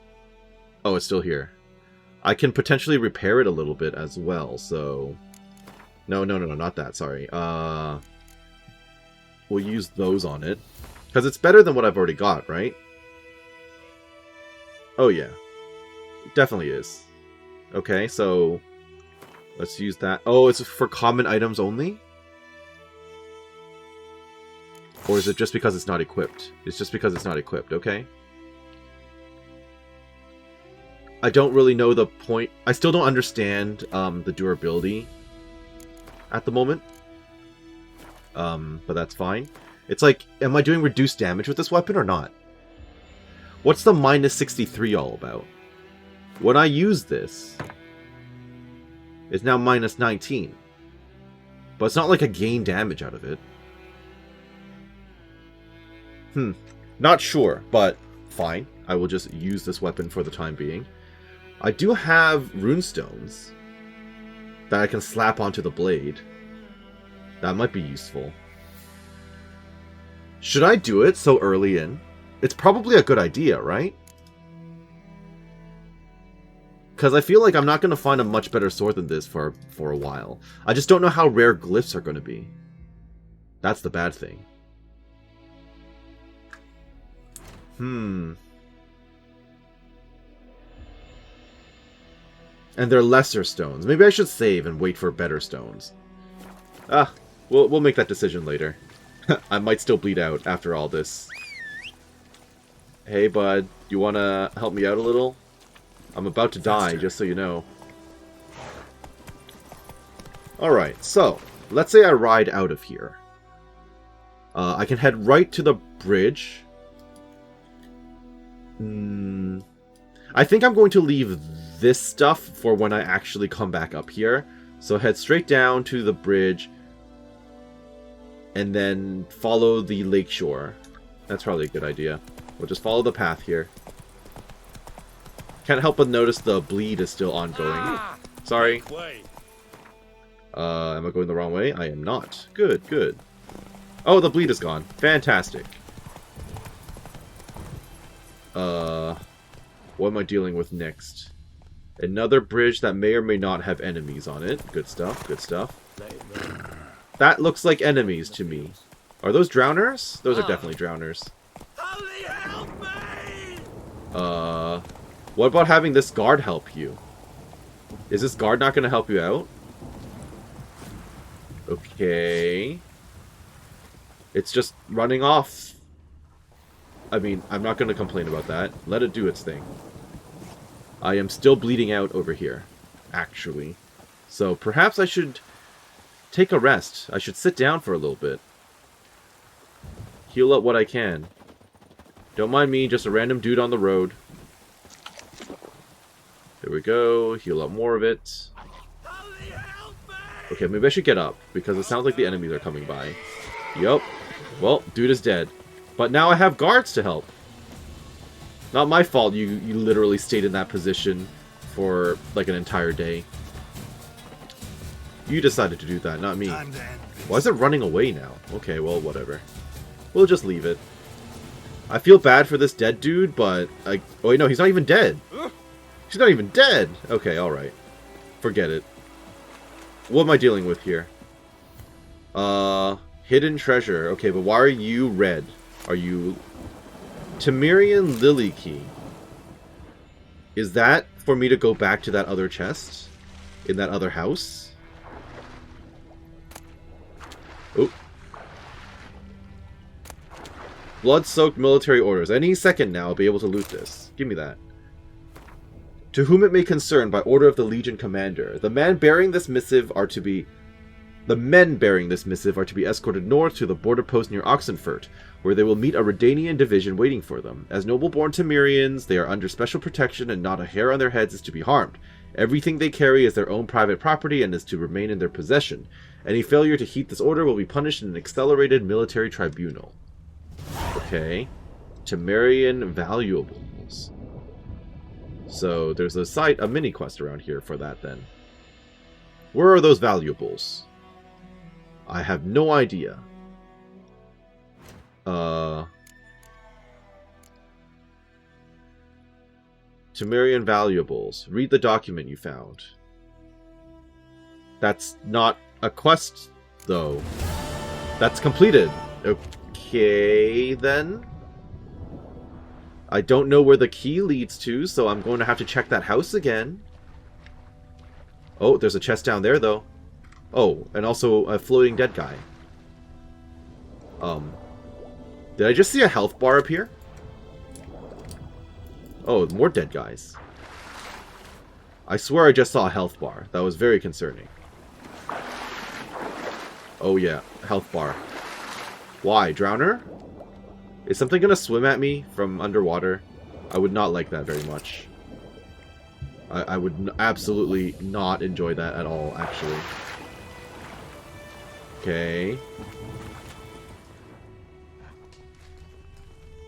[SPEAKER 1] Oh, it's still here. I can potentially repair it a little bit as well, so... No, not that, sorry. We'll use those on it. Because it's better than what I've already got, right? Oh, yeah. It definitely is. Okay, so... Let's use that. Oh, it's for common items only? Or is it just because it's not equipped? It's just because it's not equipped, okay. I don't really know the point. I still don't understand the durability at the moment. But that's fine. It's like, am I doing reduced damage with this weapon or not? What's the minus 63 all about? When I use this, it's now minus 19. But it's not like I gain damage out of it. Not sure, but fine. I will just use this weapon for the time being. I do have runestones that I can slap onto the blade. That might be useful. Should I do it so early in? It's probably a good idea, right? Because I feel like I'm not going to find a much better sword than this for a while. I just don't know how rare glyphs are going to be. That's the bad thing. And they're lesser stones. Maybe I should save and wait for better stones. We'll make that decision later. I might still bleed out after all this. Hey, bud. You want to help me out a little? I'm about to die, just so you know. Alright, so. Let's say I ride out of here. I can head right to the bridge. I think I'm going to leave this stuff for when I actually come back up here. So head straight down to the bridge. And then follow the lakeshore. That's probably a good idea. We'll just follow the path here. Can't help but notice the bleed is still ongoing. Sorry. Am I going the wrong way? I am not. Good, good. Oh, the bleed is gone. Fantastic. What am I dealing with next? Another bridge that may or may not have enemies on it. Good stuff, good stuff. That looks like enemies to me. Are those drowners? Those are definitely drowners. What about having this guard help you? Is this guard not going to help you out? Okay. It's just running off. I mean, I'm not going to complain about that. Let it do its thing. I am still bleeding out over here, actually. So perhaps I should take a rest. I should sit down for a little bit. Heal up what I can. Don't mind me, just a random dude on the road. There we go. Heal up more of it. Okay, maybe I should get up, because it sounds like the enemies are coming by. Yup. Well, dude is dead. But now I have guards to help. Not my fault you literally stayed in that position for like an entire day. You decided to do that, not me. Why is it running away now? Okay, well, whatever. We'll just leave it. I feel bad for this dead dude, but... oh, wait, no, he's not even dead. He's not even dead! Okay, alright. Forget it. What am I dealing with here? Hidden treasure. Okay, but why are you red? Are you... Temerian Lily Key. Is that for me to go back to that other chest? In that other house? Oh. Blood-soaked military orders. Any second now I'll be able to loot this. Give me that. To whom it may concern, by order of the Legion Commander, the men bearing this missive are to be escorted north to the border post near Oxenfurt, where they will meet a Redanian division waiting for them. As noble-born Temerians, they are under special protection and not a hair on their heads is to be harmed. Everything they carry is their own private property and is to remain in their possession. Any failure to heed this order will be punished in an accelerated military tribunal. Okay. Temerian valuables. So there's a mini quest around here for that then. Where are those valuables? I have no idea. Temerian valuables. Read the document you found. That's not a quest, though. That's completed. Okay, then. I don't know where the key leads to, so I'm going to have to check that house again. Oh, there's a chest down there, though. Oh, and also a floating dead guy. Did I just see a health bar up here? Oh, more dead guys. I swear I just saw a health bar. That was very concerning. Oh yeah, health bar. Why? Drowner? Is something gonna swim at me from underwater? I would not like that very much. I would absolutely not enjoy that at all, actually. Okay.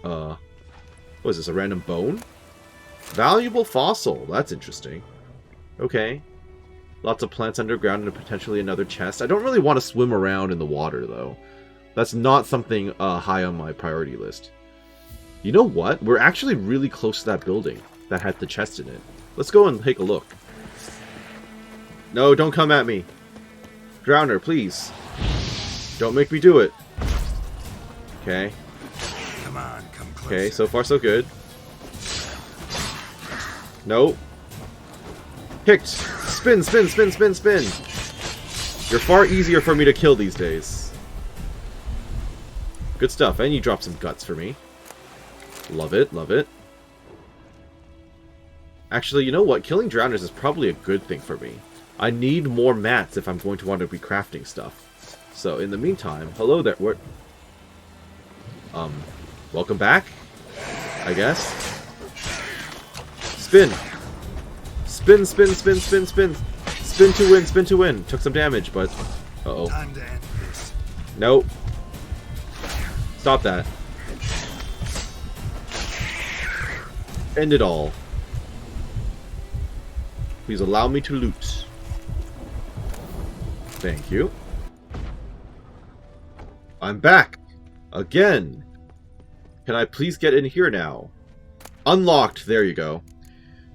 [SPEAKER 1] What is this, a random bone? Valuable fossil. That's interesting. Okay. Lots of plants underground and potentially another chest. I don't really want to swim around in the water, though. That's not something high on my priority list. You know what? We're actually really close to that building that had the chest in it. Let's go and take a look. No, don't come at me. Drowner, please. Don't make me do it. Okay.
[SPEAKER 2] Come on, come closer.
[SPEAKER 1] Okay, so far so good. No. Kicked. Spin, spin, spin, spin, spin. You're far easier for me to kill these days. Good stuff. And you drop some guts for me. Love it, love it. Actually, you know what? Killing drowners is probably a good thing for me. I need more mats if I'm going to want to be crafting stuff. So, in the meantime, hello there. What? Welcome back, I guess. Spin. Spin, spin, spin, spin, spin. Spin to win, spin to win. Took some damage, but... Uh-oh.
[SPEAKER 2] Time to end this.
[SPEAKER 1] Nope. Stop that. End it all. Please allow me to loot. Thank you. I'm back. Again. Can I please get in here now? Unlocked. There you go.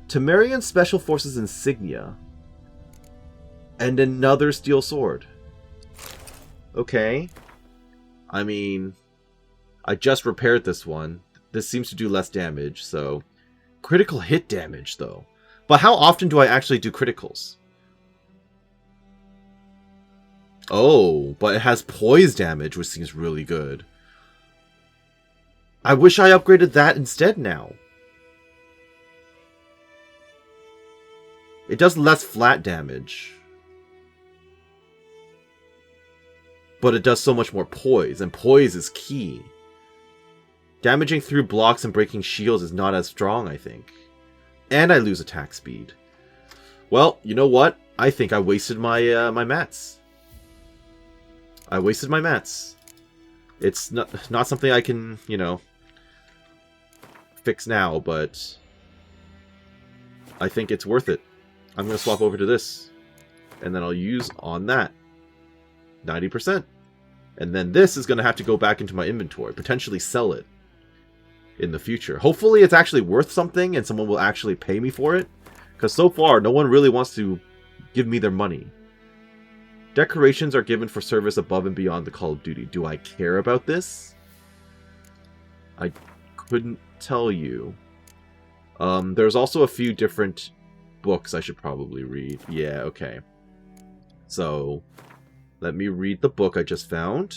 [SPEAKER 1] Temerian Special Forces insignia. And another steel sword. Okay. I mean, I just repaired this one. This seems to do less damage, so... Critical hit damage, though. But how often do I actually do criticals? Oh, but it has poise damage, which seems really good. I wish I upgraded that instead now. It does less flat damage. But it does so much more poise, and poise is key. Damaging through blocks and breaking shields is not as strong, I think. And I lose attack speed. Well, you know what? I think I wasted my my mats. I wasted my mats. It's not something I can, you know, fix now, but I think it's worth it. I'm going to swap over to this. And then I'll use on that. 90%. And then this is going to have to go back into my inventory. Potentially sell it in the future. Hopefully it's actually worth something and someone will actually pay me for it. Because so far, no one really wants to give me their money. Decorations are given for service above and beyond the Call of Duty. Do I care about this? I couldn't tell you. There's also a few different books I should probably read. Yeah, okay. So, let me read the book I just found.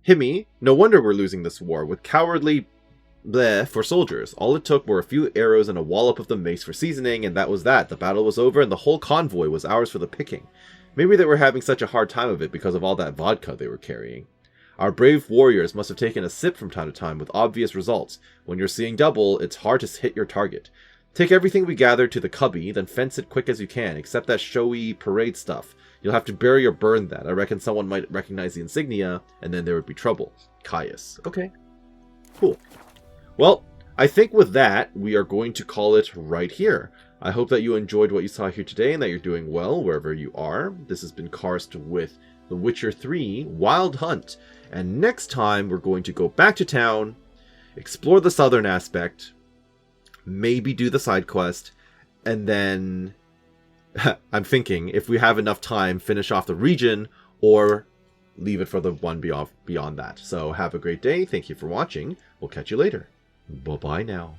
[SPEAKER 1] Himmy, no wonder we're losing this war, with cowardly bleh for soldiers. All it took were a few arrows and a wallop of the mace for seasoning, and that was that. The battle was over, and the whole convoy was ours for the picking. Maybe they were having such a hard time of it because of all that vodka they were carrying. Our brave warriors must have taken a sip from time to time with obvious results. When you're seeing double, it's hard to hit your target. Take everything we gathered to the cubby, then fence it quick as you can, except that showy parade stuff. You'll have to bury or burn that. I reckon someone might recognize the insignia, and then there would be trouble. Caius. Okay. Cool. Well, I think with that, we are going to call it right here. I hope that you enjoyed what you saw here today, and that you're doing well wherever you are. This has been Karst with The Witcher 3 Wild Hunt. And next time, we're going to go back to town, explore the southern aspect, maybe do the side quest, and then... I'm thinking, if we have enough time, finish off the region, or leave it for the one beyond that. So have a great day. Thank you for watching. We'll catch you later. Bye-bye now.